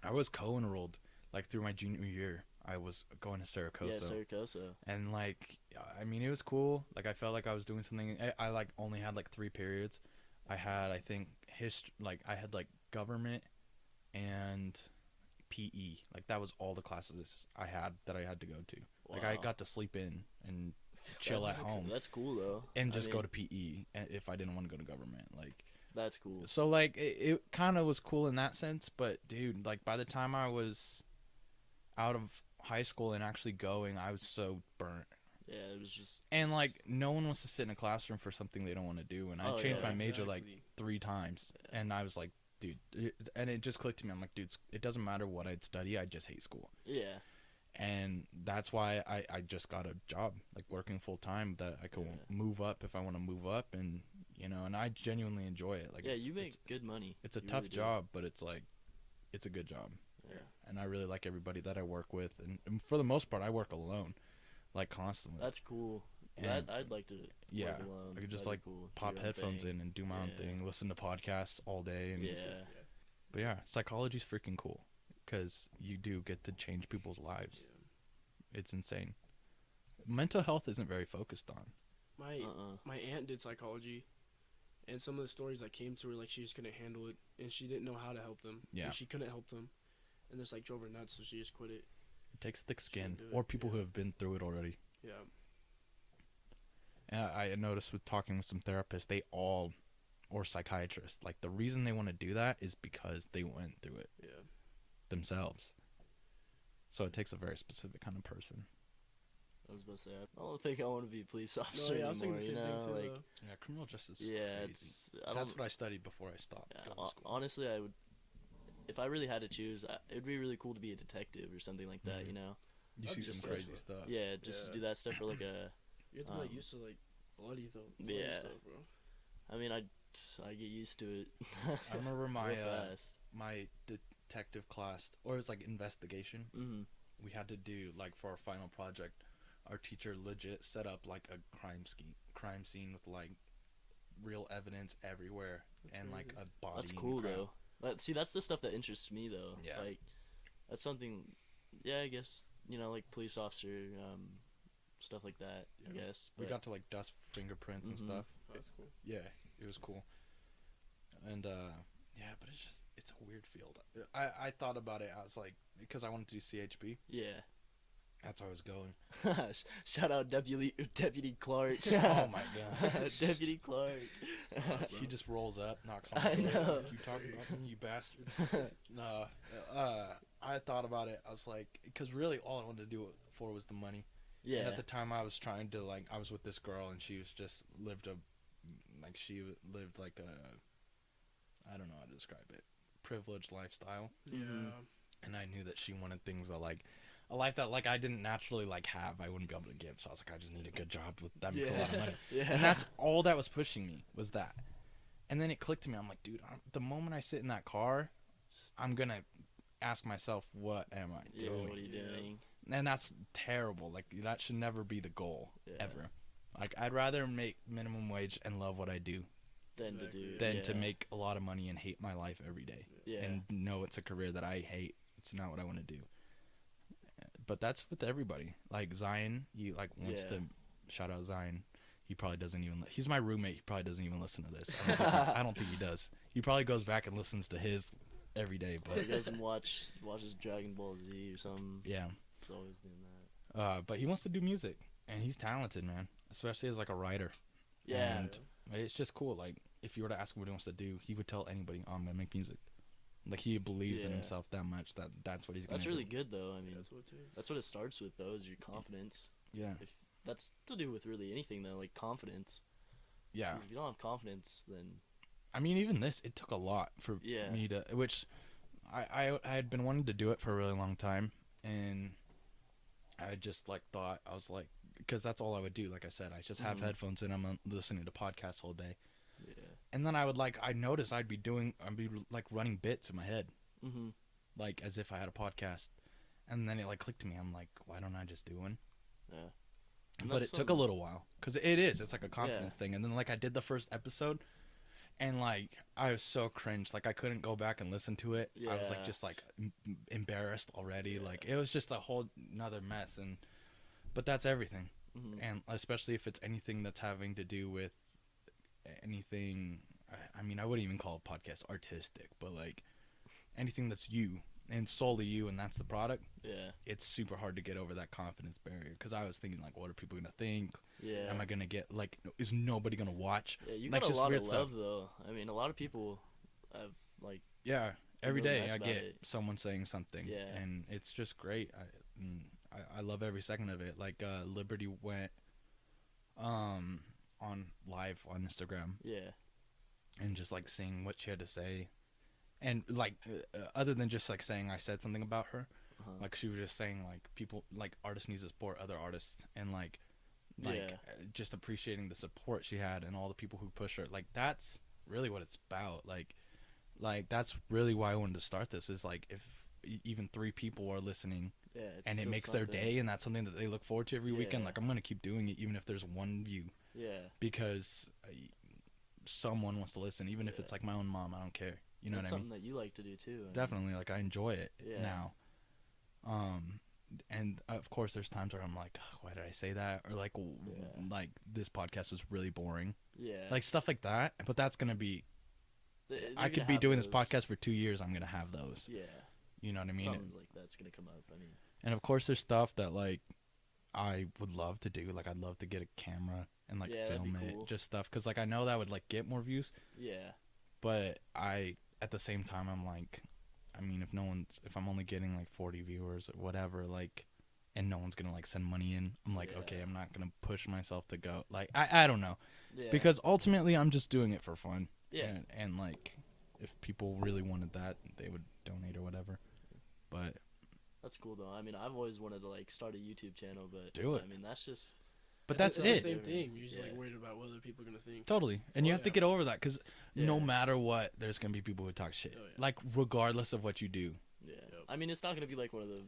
I was co-enrolled like through my junior year. I was going to Yeah, Saracosa. Saracosa. And like, I mean, it was cool. Like, I felt like I was doing something. I like only had like 3 periods. I had, I think, I had like government and PE. Like, that was all the classes I had that I had to go to. Like, I Wow. got to sleep in and chill at That's- home That's cool though. and I just go mean, to PE if I didn't want to go to government. Like, That's cool. so like, it kind of was cool in that sense. But dude, like, by the time I was out of high school and actually going, I was so burnt. Yeah, it was just. And like, no one wants to sit in a classroom for something they don't want to do. And I Oh, changed yeah, my major like exactly. 3 times, Yeah. and I was like, dude, and it just clicked to me. I'm like, dude, it doesn't matter what I'd study. I just hate school. Yeah, And that's why I just got a job, like working full time, that I could Yeah. move up if I want to move up, and and I genuinely enjoy it. Like, yeah. it's, You make good money. it's a You tough really do. job, but it's like, it's a good job. Yeah. And I really like everybody that I work with, and for the most part, I work alone, like constantly. That's cool. And I'd like to yeah, work alone. I could just That'd like be cool. Do pop your own headphones thing. in and do my own Yeah. thing, listen to podcasts all day. And Yeah. But yeah, psychology's freaking cool because you do get to change people's lives. It's insane. Mental health isn't very focused on. My aunt did psychology, and some of the stories that came to her, like, she just couldn't handle it, and she didn't know how to help them. Yeah. And she couldn't help them, and this, like, drove her nuts, so she just quit it. It takes thick skin, do it, or people who yeah. have been through it already. Yeah. And I noticed with talking with some therapists, or psychiatrists, like the reason they want to do that is because they went through it Yeah. themselves. So it takes a very specific kind of person. I was about to say, I don't think I want to be a police officer I was thinking anymore. the same You know, thing, too, like, though. Yeah, criminal justice is yeah, crazy. That's what I studied before I stopped going to school. honestly, I would. If I really had to choose, it would be really cool to be a detective or something like that. Mhm. You know, You I'd see just some say crazy so. stuff. yeah, just to do that stuff for like a. You have to be, like, used to, like, bloody, though. Bloody Yeah. stuff, bro. I mean, I get used to it. I remember my Real fast. my detective class, or it's like investigation. Mm-hmm. We had to do like for our final project. Our teacher legit set up like a crime scene with like real evidence everywhere That's and like crazy. a body. That's in the cool crowd. though. See, that's the stuff that interests me though. Yeah. Like, that's something. Yeah, I guess like police officer, stuff like that. I Yeah. guess. We but- got to like dust fingerprints and Mhm. stuff. Oh, that's cool. Yeah, it was cool. And yeah, but it's a weird field. I thought about it. I was like, because I wanted to do CHB. Yeah. That's where I was going. Shout out Deputy Clark. Oh my god. Deputy Clark. He just rolls up, knocks on I the door. know. Like, you talking about me, you bastard? No. I thought about it. I was like, because really all I wanted to do it for was the money. Yeah. And at the time I was trying to like, I was with this girl and she was just lived a I don't know how to describe it, privileged lifestyle. Yeah. Mhm. And I knew that she wanted things that like a life that like I didn't naturally like have. I wouldn't be able to give. So I was like, I just need a good job that makes a lot of money. Yeah. And that's all that was pushing me was that. And then it clicked to me. I'm like, dude, the moment I sit in that car, I'm gonna ask myself, what am I Yeah, doing? what are you doing? And that's terrible. Like that should never be the goal Yeah. ever. Like I'd rather make minimum wage and love what I do Than Exactly. to do. than yeah. to make a lot of money and hate my life every day. Yeah. And know it's a career that I hate. It's not what I want to do. But that's with everybody. Like Zion, he like wants Yeah. to shout out Zion. He probably doesn't even. He's my roommate. He probably doesn't even listen to this. I don't think he does. He probably goes back and listens to his every day. He But goes and watches Dragon Ball Z or something. yeah. He's always doing that. But he wants to do music, and he's talented, man. Especially as like a writer. Yeah. And it's just cool. Like if you were to ask him what he wants to do, he would tell anybody, "I'm gonna make music." Like he believes in Yeah. himself that much that that's what he's gonna That's do. really good though. I mean, That's what it is. that's what it starts with though, is your confidence. Yeah. If that's to do with really anything though, like confidence. Yeah. 'Cause if you don't have confidence, then I mean, even this, it took a lot for Yeah. me to, which I had been wanting to do it for a really long time, and I just like thought, I was like, because that's all I would do. Like I said, I just have Mhm. headphones in, I'm listening to podcasts all day, yeah. and then I noticed I'd be like running bits in my head, Mhm. like as if I had a podcast, and then it like clicked to me. I'm like, why don't I just do one? Yeah. And But it that's took a something- little while, because it's like a confidence Yeah. thing. And then like I did the first episode, and like I was so cringed, like I couldn't go back and listen to it. I was like Yeah. just like embarrassed already. Yeah. Like it was just a whole another mess. But that's everything, Mhm. and especially if it's anything that's having to do with anything. I mean, I wouldn't even call a podcast artistic, but like anything that's you and solely you, and that's the product. Yeah. It's super hard to get over that confidence barrier, because I was thinking like, what are people gonna think? Yeah. Am I gonna get like? Is nobody gonna watch? Yeah, you like, got a just lot weird of stuff. love though. I mean, a lot of people have like Yeah, every really day nice I about get it. someone saying something, Yeah. and it's just great. I love every second of it. Like Liberty went on live on Instagram yeah. and just like seeing what she had to say, and like other than just like saying I said something about her, Uh-huh. like she was just saying like people like artists need to support other artists, and like Yeah. just appreciating the support she had and all the people who push her. Like that's really what it's about. Like that's really why I wanted to start this, is like if even 3 people are listening Yeah, it's and it still makes their something. day, and that's something that they look forward to every weekend. Yeah. Like, I'm gonna keep doing it even if there's one view, Yeah. because someone wants to listen, even if Yeah. it's like my own mom. I don't care. You know That's what I mean? something that you like to do too. Definitely, like I enjoy it Yeah. now. And of course, there's times where I'm like, "Ugh, why did I say that?" Or like, like this podcast was really boring, Yeah. like stuff like that. But that's gonna be. They're I could gonna be have doing this those. podcast for 2 years. I'm gonna have those. Yeah. You know what I mean? Something like that's gonna come up. I mean. And of course, there's stuff that like I would love to do. Like I'd love to get a camera and like Yeah, that'd be film it, cool. just stuff. Cause like I know that would like get more views. Yeah. But at the same time, I'm like, I mean, if I'm only getting like 40 viewers or whatever, like, and no one's gonna like send money in, I'm like, Yeah. okay, I'm not gonna push myself to go. Like, I don't know, Yeah. because ultimately I'm just doing it for fun. Yeah. And like, if people really wanted that, they would donate or whatever. But That's cool though. I mean, I've always wanted to like start a YouTube channel, but Do it. I mean, that's just. but It's that's the it. same thing. You're just like Yeah. worried about what other people are gonna think. Totally. And you Oh, have to yeah. get over that, because no Yeah. matter what, there's gonna be people who talk shit. Oh, yeah. Like regardless of what you do. Yeah. Yep. I mean, it's not gonna be like one of the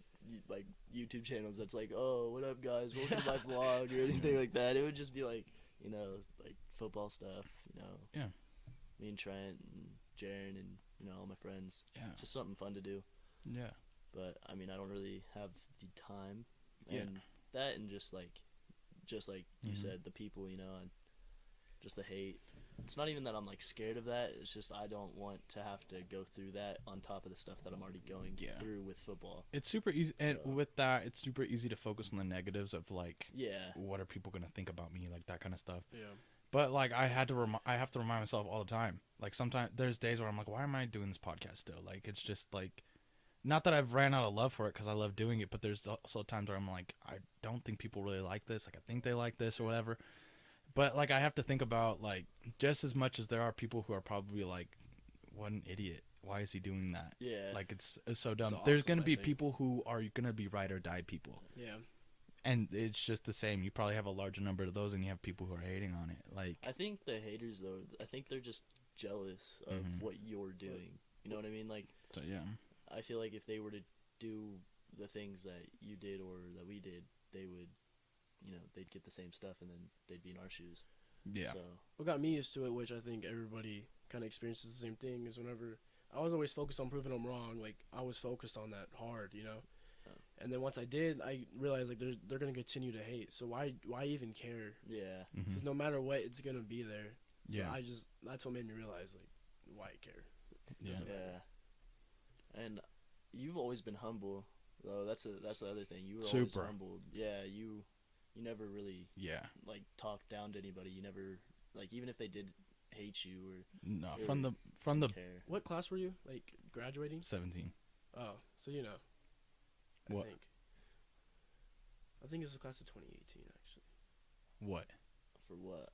like YouTube channels that's like, oh, what up, guys? Welcome to my vlog or anything like that. It would just be like, like football stuff. Yeah. Me and Trent and Jaren and all my friends. Yeah. Just something fun to do. Yeah. But I mean, I don't really have the time. Yeah. And that, and just like you Mhm. said, the people, and just the hate. It's not even that I'm like scared of that. It's just I don't want to have to go through that on top of the stuff that I'm already going Yeah. through with football. It's super easy, and So- with that, it's super easy to focus on the negatives of like, Yeah. what are people gonna think about me, like that kind of stuff. Yeah. But like, I have to remind myself all the time. Like sometimes there's days where I'm like, why am I doing this podcast still? Like it's just like, not that I've ran out of love for it, because I love doing it. But there's also times where I'm like, I don't think people really like this. Like I think they like this or whatever. But like I have to think about like, just as much as there are people who are probably like, what an idiot. Why is he doing that? Yeah. Like it's so dumb. It's There's awesome, gonna I be think. people who are gonna be ride or die people, Yeah. and it's just the same. You probably have a larger number of those, and you have people who are hating on it. Like I think the haters though, I think they're just jealous of Mhm. what you're doing. You know what I mean? Like so, yeah, I feel like if they were to do the things that you did or that we did, they would, they'd get the same stuff and then they'd be in our shoes. yeah, So What got me used to it, which I think everybody kind of experiences the same thing, is whenever I was always focused on proving them wrong. Like I was focused on that hard, Oh. And then once I did, I realized like they're gonna continue to hate. So why even care? yeah. Mhm. 'Cause no matter what, it's gonna be there. So Yeah. that's what made me realize like why care. yeah. Doesn't matter. Yeah. And you've always been humble, though. That's the other thing. You were Super. always humble. Yeah, you never really Yeah. like talked down to anybody. You never, like, even if they did hate you or No, Really from the didn't care. What class were you? Like graduating? 17. Oh, so What? I think it was the class of 2018 actually. What? For what?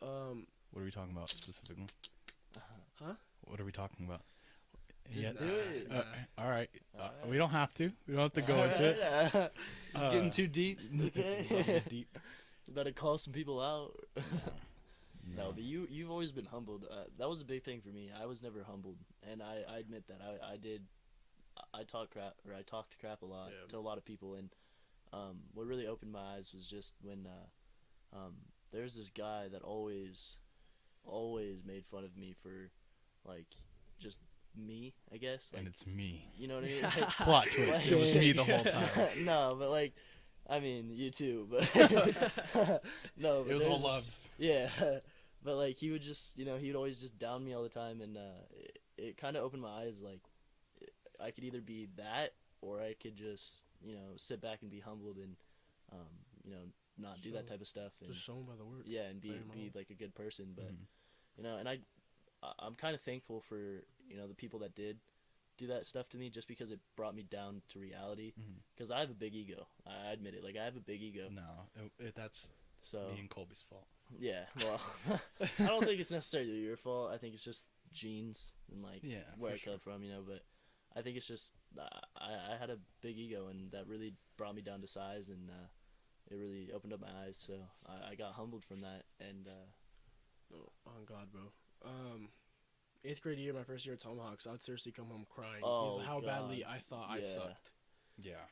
What are we talking about specifically? Huh? What are we talking about? Just do it. All right. Alright. We don't have to. We don't have to go into it. Alright, Just getting Uh, too deep. Okay. Deep. Better call some people out. No. No, but you've always been humbled. That was a big thing for me. I was never humbled, and I admit that I talked crap a lot Yeah. to a lot of people, and what really opened my eyes was just when there's this guy that always made fun of me for like just me, I guess. Like, And it's me. you know what I mean? Like, Plot twist. It was me the whole time. No, but like, I mean, you too, but no, but It was all there's love. this- yeah, but like he would just, he'd always just down me all the time, and it kind of opened my eyes. Like, I could either be that, or I could just, sit back and be humbled and, not do that Show- type of stuff, and Just shown by the work. yeah, and be Very much. like a good person. But Mhm. and I'm kind of thankful for the people that did do that stuff to me, just because it brought me down to reality. Mhm. Because I have a big ego. I admit it. Like, I have a big ego. No, that's So me and Colby's fault. yeah, well, I don't think it's necessarily your fault. I think it's just genes and like Yeah, where for I come from, But I think it's just I had a big ego, and that really brought me down to size, and it really opened up my eyes. So I got humbled from that, and Oh, on God, bro. 8th grade year, my first year at Tomahawks, I'd seriously come home crying Oh, because of how God. badly I thought I Yeah. sucked. Yeah.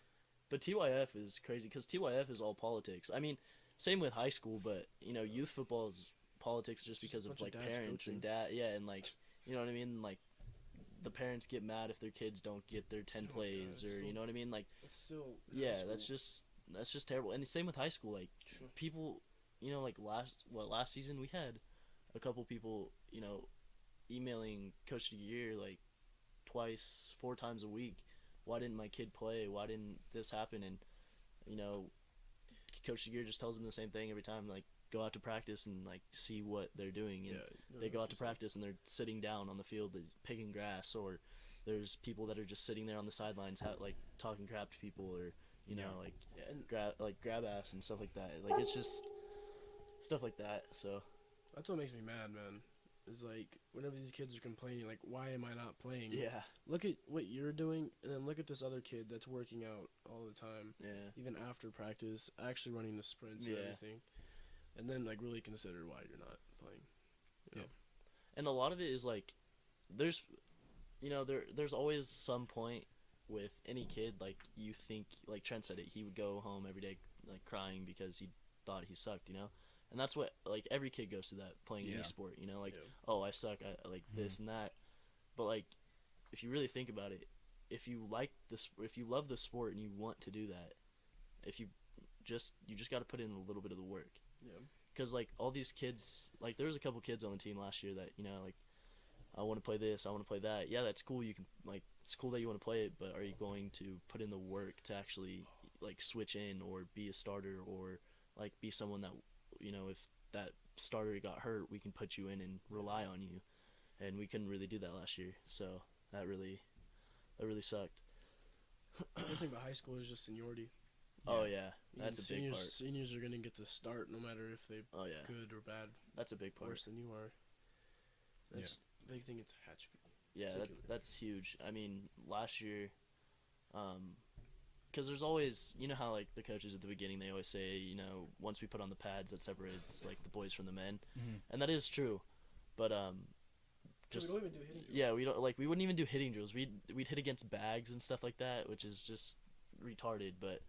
But TYF is crazy because TYF is all politics. I mean, same with high school, but youth football is politics just because of like parents and dad. Yeah, and like you know what I mean. Like the parents get mad if their kids don't get their 10 plays, or you know what I mean. Like it's still that's just terrible. And same with high school. Like people, like last season we had a couple people, emailing Coach of the Year like twice, 4 times a week. Why didn't my kid play? Why didn't this happen? And Coach of the Year just tells them the same thing every time. Like, go out to practice and like see what they're doing. And they go out to practice and they're sitting down on the field, picking grass, or there's people that are just sitting there on the sidelines, like talking crap to people, or grab ass and stuff like that. Like it's just stuff like that. So that's what makes me mad, man. Is like whenever these kids are complaining, like, why am I not playing? Yeah. Look at what you're doing, and then look at this other kid that's working out all the time. Yeah. Even after practice, actually running the sprints and everything. And then like really consider why you're not playing. Yeah. And a lot of it is like, there's always some point with any kid, like you think, like Trent said it, he would go home every day like crying because he thought he sucked, And that's what, like, every kid goes through that playing any sport, like, oh, I suck, I like this and that. But, like, if you really think about it, if you love the sport and you want to do that, you just got to put in a little bit of the work. Yeah. Because, like, all these kids, like, there was a couple kids on the team last year that, like, I want to play this, I want to play that. Yeah, that's cool. You can, like, it's cool that you want to play it, but are you going to put in the work to actually, like, switch in or be a starter or, like, be someone that, if that starter got hurt, we can put you in and rely on you. And we couldn't really do that last year. So that really sucked. The thing about high school is just seniority. Oh, yeah. That's a big part. Seniors are going to get to start no matter if they're good or bad. That's a big part. Worse than you are. That's a big thing at Hatchby. Yeah, that's huge. I mean, last year, because there's always, how, like, the coaches at the beginning, they always say, once we put on the pads, that separates, like, the boys from the men. Mm-hmm. And that is true. But, just... we don't even do hitting drills. Yeah, we wouldn't even do hitting drills. We'd hit against bags and stuff like that, which is just retarded, but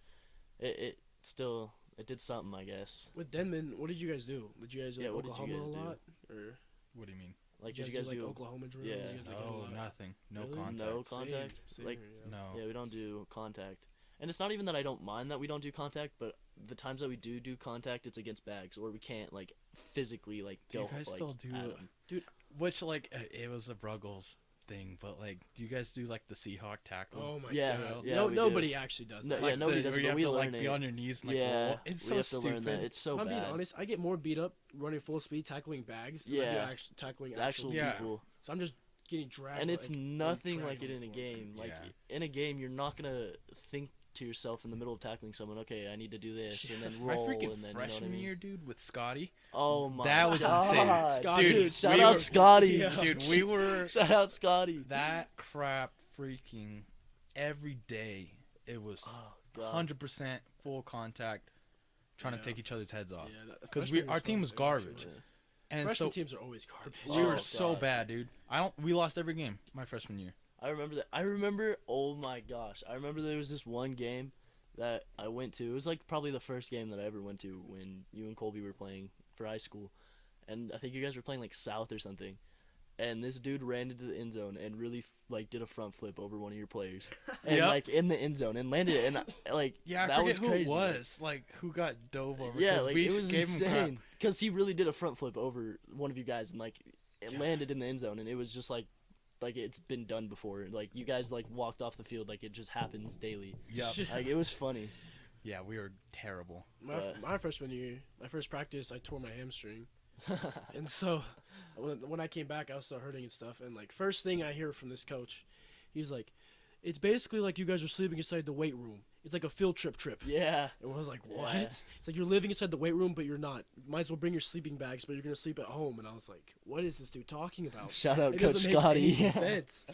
it still, it did something, I guess. With Denman, what did you guys do? Did you guys do Oklahoma a lot? Or what do you mean? Like, did you guys do like Oklahoma drills? Yeah. No, nothing. No really? contact. No contact? Same like, here, no. Yeah, we don't do contact. And it's not even that I don't mind that we don't do contact, but the times that we do contact, it's against bags, or we can't, like, physically, like, do go, you guys like, still do at them. Dude, which, like, it was a Ruggles thing, but, like, do you guys do, like, the Seahawk tackle? Oh, my God. Yeah, No, nobody actually does that. No, yeah, nobody does it, but we learn like, it. be on your knees and, like, roll. It's so we have stupid. to learn that. It's so if I'm bad. being honest, I get more beat up running full speed tackling bags than I do tackling actual people. So I'm just getting dragged. And it's like, nothing like it in a game. Like, in a game, you're not going to think to yourself in the middle of tackling someone, okay, I need to do this, and then roll, my freaking and then, freshman year, dude, with Scotty. Oh, my that was God. insane. Scotty, dude, shout out Scotty. Yeah. Dude, we were... Shout out Scotty. That crap freaking every day. It was 100% full contact, trying to take each other's heads off. Because our team was garbage. And freshman so teams are always garbage. We were so bad, dude. We lost every game my freshman year. I remember that. I remember, oh my gosh. I remember there was this one game that I went to. It was like probably the first game that I ever went to when you and Colby were playing for high school. And I think you guys were playing like South or something. And this dude ran into the end zone and really like did a front flip over one of your players. And like in the end zone and landed it. And like, yeah, that was crazy. Who it was. Like, who got dove over. Yeah, like it was insane. Because he really did a front flip over one of you guys and like it landed in the end zone. And it was just like it's been done before. Like, you guys, like, walked off the field like it just happens daily. Yeah. Like, it was funny. Yeah, we were terrible. My freshman year, my first practice, I tore my hamstring. And so, when I came back, I was still hurting and stuff. And, like, first thing I hear from this coach, he's like, it's basically like you guys are sleeping inside the weight room. It's like a field trip. Yeah. And I was like, what? Yeah. It's like you're living inside the weight room, but you're not. Might as well bring your sleeping bags, but you're going to sleep at home. And I was like, what is this dude talking about? Shout out it Coach doesn't Scotty. Make any sense.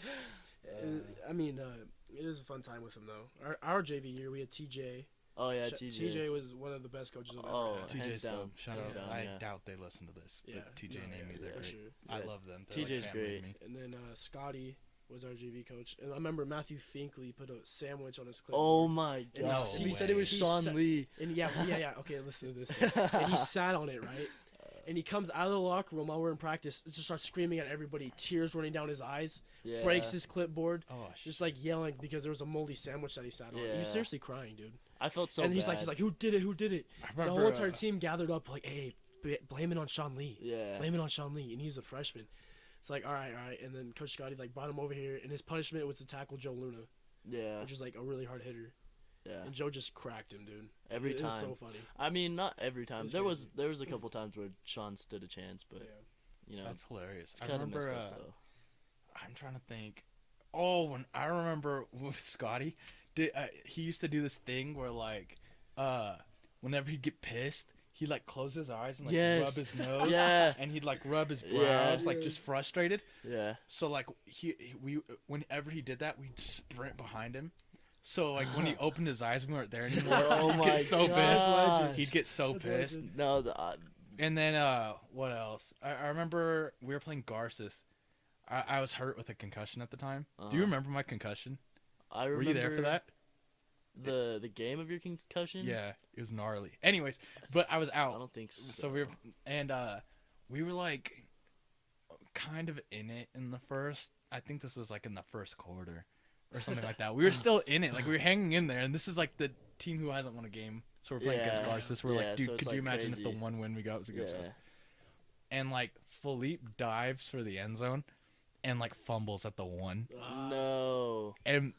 I mean, it was a fun time with him, though. Our JV year, we had TJ. Oh, yeah, TJ. TJ was one of the best coaches I've ever had. TJ's dope. Shout out. Down, I doubt they listen to this, but TJ named me there. For sure. I love them. TJ's great. And then Scotty, was our JV coach, and I remember Matthew Finkley put a sandwich on his clipboard. Oh my And No god! he He said it way. was he Sean sa- Lee. And yeah. Okay, listen to this. Thing. And he sat on it, right? And he comes out of the locker room while we're in practice, just starts screaming at everybody, tears running down his eyes, Yeah. breaks his clipboard, Oh, just like yelling because there was a moldy sandwich that he sat on. He Yeah. was seriously crying, dude. I felt so and he's bad. like, who did it? Who did it? I The remember, whole entire team gathered up, like, hey, blame it on Sean Lee. Yeah. Blame it on Sean Lee, and he's a freshman. It's like, all right. And then Coach Scotty like brought him over here, and his punishment was to tackle Joe Luna, Yeah. which was like a really hard hitter. Yeah. And Joe just cracked him, dude. Every It was time. so funny. I mean, not every time. It's There crazy. was a couple times where Sean stood a chance, but you know, That's hilarious. it's I kind of messed remember. up though. I'm trying to think. Oh, when I remember with Scotty, he used to do this thing where like, whenever he'd get pissed, he'd like close his eyes and like Yes. rub his nose. Yeah. And he'd like rub his brows, Yeah. like just frustrated. Yeah. So like whenever he did that, we'd sprint behind him. So like when he opened his eyes, we weren't there anymore. Oh he'd my get so gosh. pissed. He'd get so That's pissed. legend. No, And then what else? I remember we were playing Garces. I was hurt with a concussion at the time. Do you Uh-huh. remember my concussion? I Were remember you there for that? the game of your concussion. Yeah, it was gnarly. Anyways, but I was I out. don't think so. So we were like kind of in it in the first. I think this was like in the first quarter or something like that. We were still in it, like we were hanging in there. And this is like the team who hasn't won a game. So we're playing against Yeah. Garces. We're Yeah, like, dude, so it's, could you like, imagine if crazy. the one win we got was against us? Yeah. And like Philippe dives for the end zone, and like fumbles at the one. No. And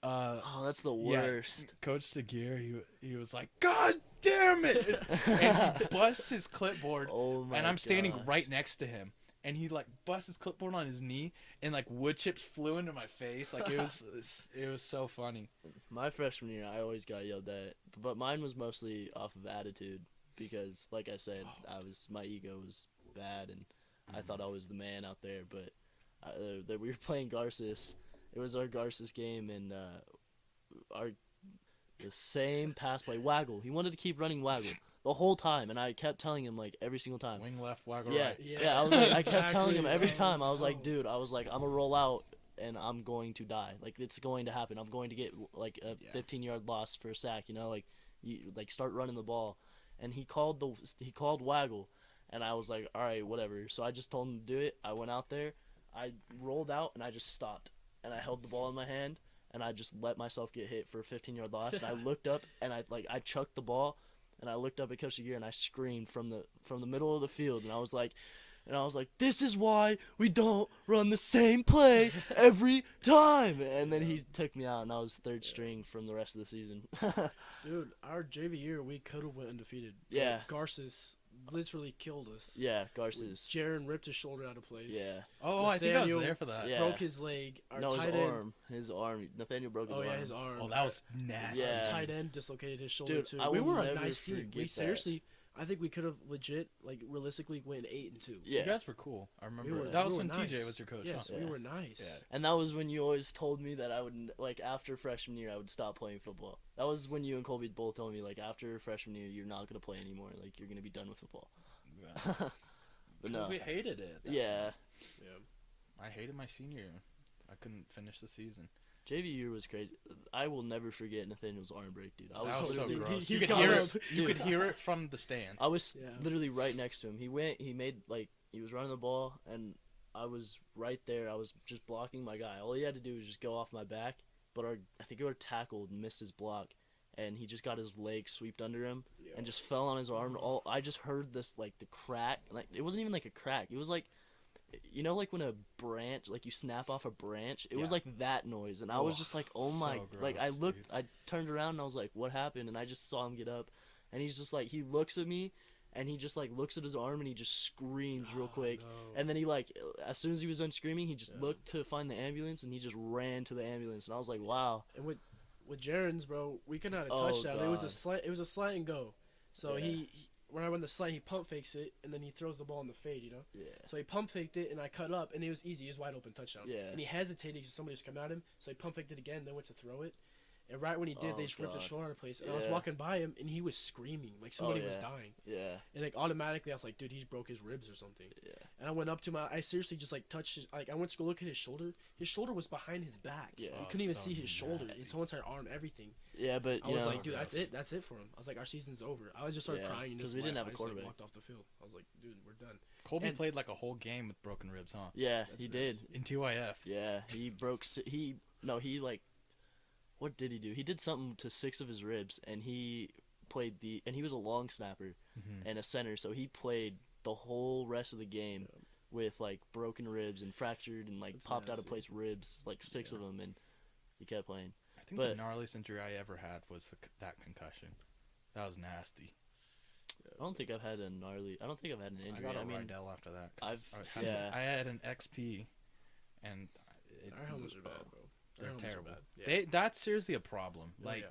Oh, that's the yeah, worst. Coach DeGear, he was like, God damn it! And he busts his clipboard, Oh my and I'm standing gosh. right next to him, and he like busts his clipboard on his knee, and like wood chips flew into my face. Like it was so funny. My freshman year, I always got yelled at, but mine was mostly off of attitude because, like I said, my ego was bad, and I thought I was the man out there. But we were playing Garces. It was our Garces game, and the same pass play, Waggle. He wanted to keep running Waggle the whole time, and I kept telling him like every single time. Wing left, waggle Yeah, right. yeah. I was like, I kept telling him Exactly, every time. I was bro. like, dude, I'm gonna roll out and I'm going to die. Like it's going to happen. I'm going to get like a Yeah. 15-yard loss for a sack. You know, like you like start running the ball. And he called Waggle, and I was like, all right, whatever. So I just told him to do it. I went out there, I rolled out, and I just stopped, and I held the ball in my hand, and I just let myself get hit for a 15-yard loss. And I looked up, and I chucked the ball. And I looked up at Coach Aguirre and I screamed from the middle of the field, and I was like, this is why we don't run the same play every time. And then he took me out, and I was third string from the rest of the season. Dude, our JV year, we could have went undefeated. But Yeah. Garces literally killed us. Yeah, Garces. Jaron ripped his shoulder out of place. Yeah. Oh, I think I was Nathaniel- there for that. Yeah. Broke his leg. Our No, his tight end. arm. His arm. Nathaniel broke his Oh arm. yeah, his arm. Oh, that was nasty. Yeah. Tight end dislocated his shoulder Dude, too. I We will were a never nice team. We forget that. seriously, I think we could have legit, like realistically, went 8-2. Yeah. You guys were cool. I remember. We were- that we was were when nice. TJ was your coach. Yes, Huh? we Yeah. were nice. Yeah. And that was when you always told me that I would, like, after freshman year, I would stop playing football. That was when you and Colby both told me, like, after freshman year, you're not going to play anymore. Like, you're going to be done with football. Yeah. But no. We hated it. Yeah. Yeah. I hated my senior year. I couldn't finish the season. JV year was crazy. I will never forget Nathaniel's arm break, dude. That was so Dude, gross. he You could got hear us. it. You could hear it from the stands. I was Yeah. literally right next to him. He was running the ball, and I was right there. I was just blocking my guy. All he had to do was just go off my back, but I think our tackle missed his block, and he just got his leg swept under him and just fell on his arm. I just heard this, like, the crack. Like, it wasn't even like a crack. It was like, you know, like when a branch, like you snap off a branch. It was Yeah. like that noise, and I was Oh, just like, oh my. so Like, I gross, looked, dude. I turned around, and I was like, what happened? And I just saw him get up, and he's just like, he looks at me, and he just like looks at his arm, and he just screams real quick. No. And then he, like, as soon as he was done screaming, he just Yeah. looked to find the ambulance, and he just ran to the ambulance. And I was like, wow. And with Jaron's, bro, we could not have Oh, touchdown. It was a God. slant. It was a slant and go. So Yeah. he when I run the slant, he pump fakes it, and then he throws the ball in the fade. You know. Yeah. So he pump faked it, and I cut up, and it was easy. It was wide open touchdown. Yeah. And he hesitated because somebody was coming at him. So he pump faked it again, then went to throw it, And right when he did, Oh, they just ripped his God. shoulder out of place. And I was Yeah. walking by him, and he was screaming like somebody was yeah. dying. Yeah. And like automatically, I was like, dude, he broke his ribs or something. Yeah. And I went up to him. I seriously just like touched his. Like I went to go look at his shoulder. His shoulder was behind his back. Yeah. You Oh, couldn't even it's so see his shoulder. nasty. His whole entire arm, everything. Yeah, but I you was know, like, dude, that's gross. it. That's it for him. I was like, our season's over. I just started Yeah, crying. And 'cause just we didn't laughed. have a I just, like, quarterback. walked off the field. I was like, dude, we're done. Colby And- played like a whole game with broken ribs, huh? yeah, That's he nuts. did. In TYF. Yeah, he broke. He like, what did he do? He did something to 6 of his ribs, and he played and he was a long snapper Mm-hmm. and a center, so he played the whole rest of the game with like broken ribs and fractured and like That's popped out of nasty. place ribs, like 6 of them, and he kept playing. I think But- the gnarliest injury I ever had was that concussion. That was nasty. I don't think I've had an injury. I I got a mean, Rydell after that. 'cause I've- yeah. I had an XP, and Our helmets are bad, bro. Our they're helmets are terrible. bad. Yeah. That's seriously a problem. Oh, Like yeah.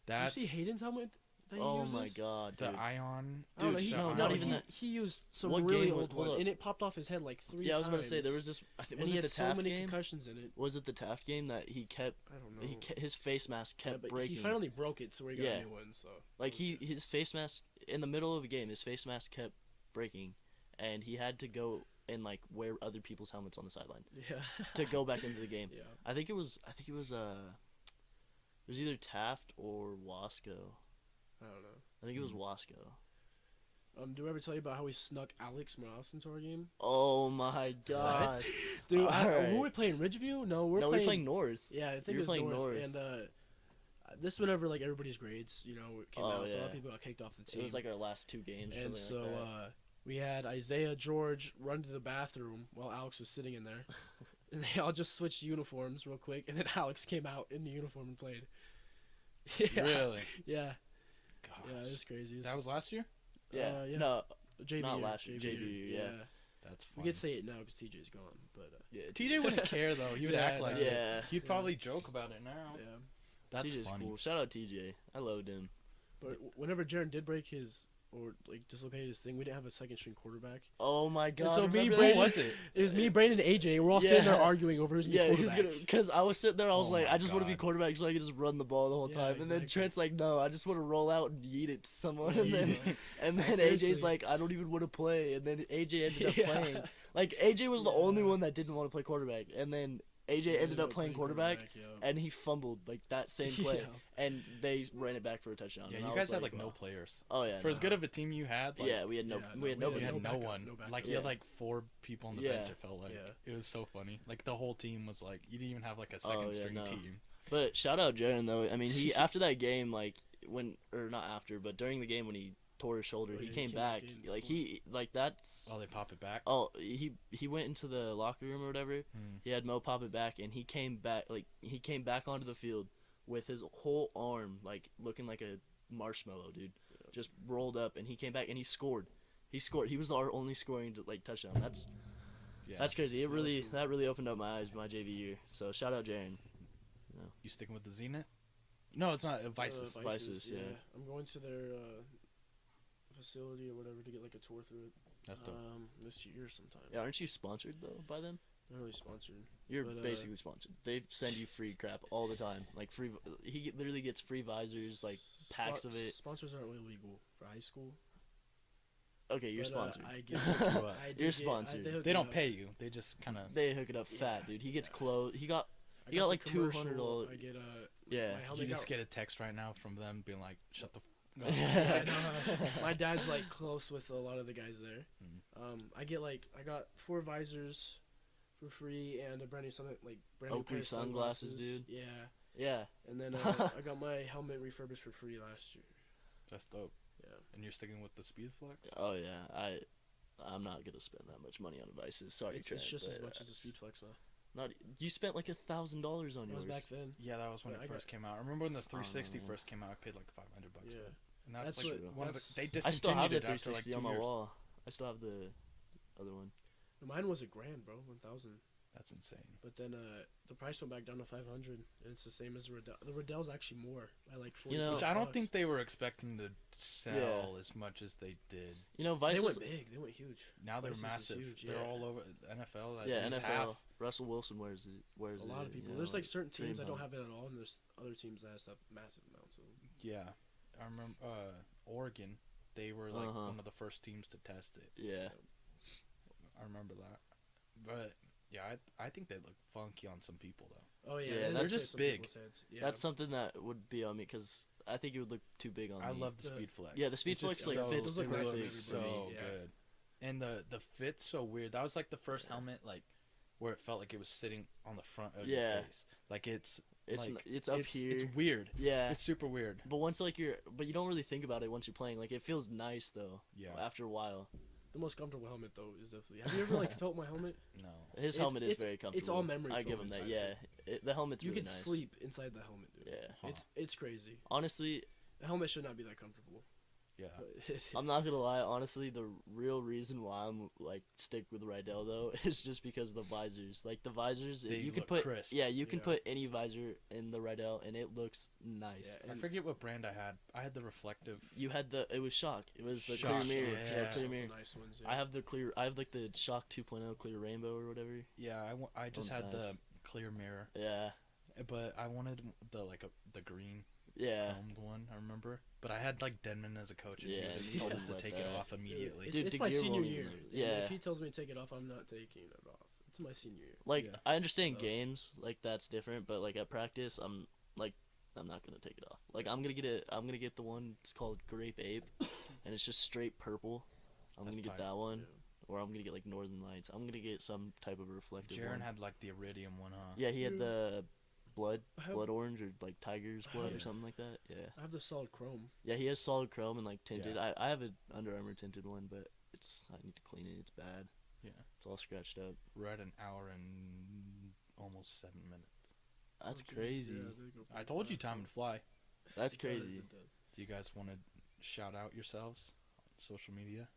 that's you see Hayden's helmet? That he oh uses? my god, the dude. ion. I don't know, Dude, he, the no, ion- not even that. He used some What really game old hold one, up. and it popped off his head like 3 times. Yeah, I was about to say there was this. I think and was he it had the so Taft many game? concussions in it. Was it the Taft game that he kept? I don't know. His face mask Yeah, kept but breaking. he finally broke it, so we got Yeah. a new one. So Like his face mask in the middle of a game, his face mask kept breaking, and he had to go and like wear other people's helmets on the sideline yeah. to go back into the game. Yeah. I think it was it was either Taft or Wasco. I don't know. I think it was Wasco. Do I ever tell you about how we snuck Alex Morales into our game? Oh my god. Dude, Alright. were we playing Ridgeview? No, We were playing North. Yeah, I think we it were was playing North. And this whenever like everybody's grades, came Oh, out, so a lot yeah. of people got kicked off the team. It was like our last 2 games. or and something so like that. we had Isaiah George run to the bathroom while Alex was sitting in there, and they all just switched uniforms real quick, and then Alex came out in the uniform and played. Yeah. Really? Yeah. Gosh. Yeah, it was crazy. That was last year. yeah. yeah. No, JV not year, last year, JV year, yeah. That's We funny. could say it now because TJ's gone, but yeah. TJ wouldn't care though. He would Yeah, act like no. it. Yeah. He'd probably joke about it now. yeah. That's TJ's funny. cool. Shout out TJ. I loved him. But whenever Jaron did break his or like dislocated his thing, we didn't have a second string quarterback. Oh my god. so me, remember Brayden- that? What was it? It was me, Brayden, and AJ. We're all sitting there Yeah. arguing over who's gonna Yeah, be he's quarterback. gonna. Because I was sitting there, I was Oh like, my I just want to be God. quarterback so I can just run the ball the whole Yeah, time. And then exactly. Trent's like, no, I just want to roll out and yeet it to someone. Yeah, And then, easy. and then Seriously. AJ's like, I don't even want to play. And then AJ ended up Yeah. playing. Like AJ was the only Yeah. one that didn't want to play quarterback. And then AJ ended up playing quarterback. yeah. And he fumbled like that same play, Yeah. and they ran it back for a touchdown. Yeah, and you I guys was had like no wow. players. Oh yeah, For as no. good of a team you had, like, Yeah, we had no, Yeah, we no, had we nobody. you had no backup, one. no backup. Like you Yeah. had like 4 people on the Yeah. bench. It felt like Yeah. it was so funny. Like the whole team was like you didn't even have like a Oh, second yeah, string no. team. But shout out Jaron though. I mean, he after that game, like not after, but during the game when he tore his shoulder, Oh, he yeah, came back. in, Like scored. that's. Oh, they pop it back. Oh, he went into the locker room or whatever. Hmm. He had Mo pop it back, and he came back onto the field with his whole arm like looking like a marshmallow, dude. Just rolled up, and he came back and he scored. He scored. He was our only scoring touchdown. That's crazy. That was cool. That really opened up my eyes my JV year. So shout out Jaron. You sticking with the Zenith? No, it's not. Vices. Vices, yeah. I'm going to their facility or whatever to get like a tour through it. That's dope. This year sometime. Yeah, aren't you sponsored though by them? Not really sponsored. You're But, basically sponsored. They send you free crap all the time. Like free. He literally gets free visors, like packs of it. Sponsors aren't really legal for high school. Okay, you're but, sponsored. I get, What? I do You're get- sponsored. hook They me don't up. pay you. They just kind of. They hook it up Yeah. fat, dude. He gets clothes. He got I You got the like commercial, $200. I get Yeah. My You helmet just got, get a text right now from them being like, "Shut the." I know. My dad's like close with a lot of the guys there. I got 4 visors for free and a brand new brand new Oakley pair of sunglasses, dude. Yeah, Yeah. and then I got my helmet refurbished for free last year. That's dope. Yeah. And you're sticking with the Speed Flex? Oh yeah. I'm not gonna spend that much money on devices. Sorry, It's Trent, just as but, much as a Speed Flex now. Not you spent like $1,000 on That yours. was back then. Yeah, that was when But it I first came out. I remember when the 360 man. first came out. I paid like $500 for Yeah. it. And that's, That's like what- one of the, that's- they I still have discontinued the it after like 360 2 on my years. wall. I still have the other one. Mine was $1,000, bro, 1,000. That's insane. But then the price went back down to 500, and it's the same as the Riddell. The Riddell's actually more by like 40. You know- Which I don't think they were expecting to sell as much as they did. You know, they Vices. went big. They went huge. Now they're Vices is massive. huge, They're yeah. all over NFL. Yeah, At least NFL. Russell Wilson wears it. A lot of people. There's like certain teams that don't have it at all, and there's other teams that have massive amounts of them. Yeah, I remember Oregon. They were like one of the first teams to test it. Yeah. I remember that. But yeah, I think they look funky on some people though. Oh yeah, Yeah, they're just big. Yeah. That's something that would be on me because I think it would look too big on me. I love the speed flex. Yeah, the speed It just flex like fits those look nice on perfect. everybody. so Yeah. good. And the fit's so weird. That was like the first helmet like where it felt like it was sitting on the front of your face. Like it's up here. It's weird. Yeah. It's super weird. But once like but you don't really think about it once you're playing. Like it feels nice though. Yeah. After a while. The most comfortable helmet though is definitely. Have you ever like felt my helmet? No. His helmet is very comfortable. It's all memory. I give him that. inside Yeah. it. The helmet's You really could nice. sleep inside the helmet, dude. Yeah. Huh. It's crazy. Honestly, The helmet should not be that comfortable. Yeah. But it is. I'm not gonna lie. Honestly, the real reason why I'm like stick with Rydell though is just because of the visors. Like the visors, They you can look put crisp. you can Yeah. put any visor in the Rydell and it looks nice. Yeah, I forget what brand I had. I had the reflective. You had it was Shock. It was the Shock, clear mirror. yeah. Yeah, Those clear are mirror. nice ones. I have like the Shock 2.0 clear rainbow or whatever. Yeah, I just One's had nice. the clear mirror, Yeah. but I wanted the the green Yeah. domed one. I remember, but I had like Denman as a coach, and Yeah, he he told was us to like take it that. off immediately. It's, Dude, it's the my gear senior won't year. even- And yeah. If he tells me to take it off, I'm not taking it off. It's my senior year. Like Yeah. I understand So- games, like that's different, but like at practice, I'm not gonna take it off. Like I'm gonna get the one. It's called Grape Ape, and it's just straight purple. I'm That's gonna get tight. that one, Yeah. or I'm gonna get like Northern Lights. I'm gonna get some type of reflective Jaron one. had like the iridium one, huh? Yeah, he had Yeah. the blood I have- orange or like tiger's blood or Yeah. something like that. Yeah, I have the solid chrome. yeah, he has solid chrome and like tinted. Yeah. I have an Under Armour tinted one, but I need to clean it. It's bad. Yeah. It's all scratched up. We're at an hour and almost 7 minutes. That's Oh, geez. crazy. Yeah, they go I pretty told you fast. time would fly. That's It does, crazy. it does. Do you guys want to shout out yourselves on social media?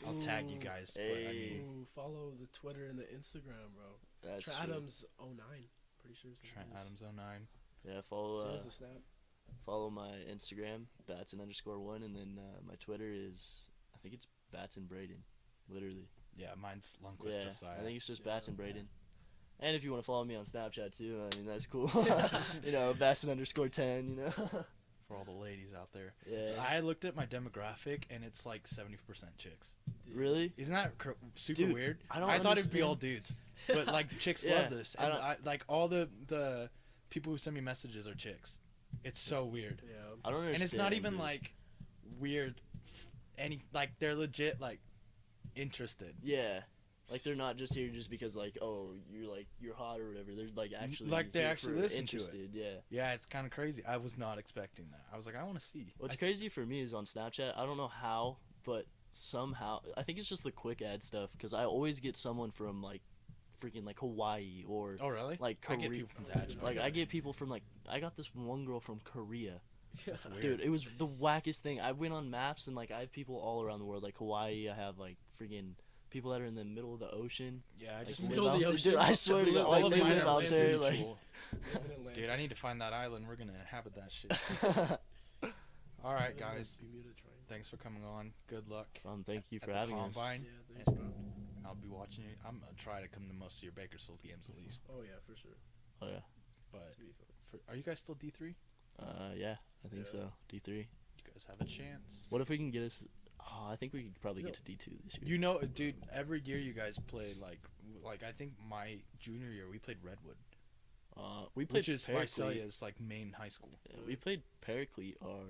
I'll tag you Ooh. guys, Hey. but I mean, Ooh, follow the Twitter and the Instagram, bro. That's Trent true. Adams 09. Pretty sure it's Trent Adams 09. Yeah, Same follow as the snap. follow my Instagram, Batson_1, and then my Twitter is I think it's Batson Brayden, literally. Yeah, mine's Lundquist Yeah, Josiah. I think it's just Yeah. Batson Brayden. And if you want to follow me on Snapchat too, I mean that's cool. You know, Batson_10. You know. For all the ladies out there. Yeah. I looked at my demographic and it's like 70% chicks. Really? Isn't that super Dude, weird? I don't thought it'd be understand. all dudes, but like chicks Yeah, love this, I and don't- like all the people who send me messages are chicks. It's so weird, Yeah. I don't understand. and it's not even dude. like weird. Like they're legit like interested. Yeah. Like they're not just here just because like you're hot or whatever. They're like actually Like, they here actually for listen to it. interested. Yeah. Yeah, it's kind of crazy. I was not expecting that. I was like, I want to see. What's I- crazy for me is on Snapchat. I don't know how, but somehow I think it's just the quick ad stuff because I always get someone from like freaking like Hawaii or Oh really? like I Korea. get people from Tajman. Like I get people from like I got this one girl from Korea. That's weird. Dude, it was the wackest thing. I went on maps and like I have people all around the world, like Hawaii. I have like freaking people that are in the middle of the ocean. Yeah, I Like, just live middle of out the there. ocean? Dude, I swear to God, all like of they mine live are out there. Atlantis. Like, Cool. Dude, I need to find that island. We're gonna inhabit that shit. All right, guys. Bermuda Triangle. Thanks for coming on. Good luck. thank you at for the having combine. us. Yeah, thanks, bro. I'll be watching you. I'm gonna try to come to most of your Bakersfield games at least. Oh yeah, for sure. Oh yeah, But Should be fun. are you guys still D3? yeah, I think Yeah. so. D3. You guys have a chance. What if we can get us? Oh, I think we could probably get to D2 this year. You know, dude. Every year you guys play like I think my junior year we played Redwood, We played which is Paraclete. Vicelia's like main high school. Yeah, we played Paraclete our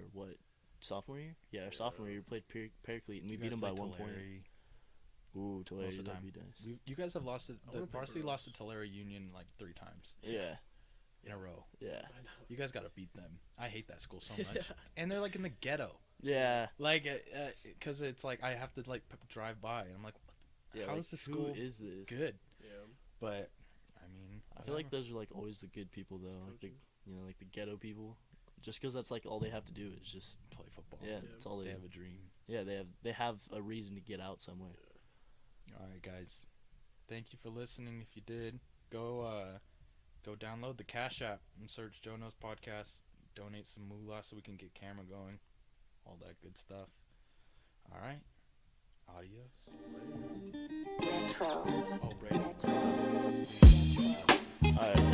sophomore year? Yeah, our sophomore year we played Paraclete and we You beat guys them by played 1 point. Tulare. Ooh, Tulare, most of the that'd time. be nice. You guys have lost it. I The wanna play varsity for lost us. to Tulare Union like 3 times Yeah, in a row. yeah, I know. You guys got to beat them. I hate that school so much. Yeah. And they're like in the ghetto. yeah. Like, because it's like I have to like drive by, and I'm like, Yeah, how like, is this who school is this? good? Yeah. But I mean, I feel like whatever. those are like always the good people though, like the Coaching. like the ghetto people. Just because that's like all they have to do is just play football. yeah, Yeah. that's all They they have a dream. yeah they have a reason to get out somewhere. All right, guys. Thank you for listening. If you did, go download the Cash App and search Joe Knows Podcast. Donate some moolah so we can get camera going. All that good stuff. All right. Adios. Retro. Oh, Brayden. Retro. All right.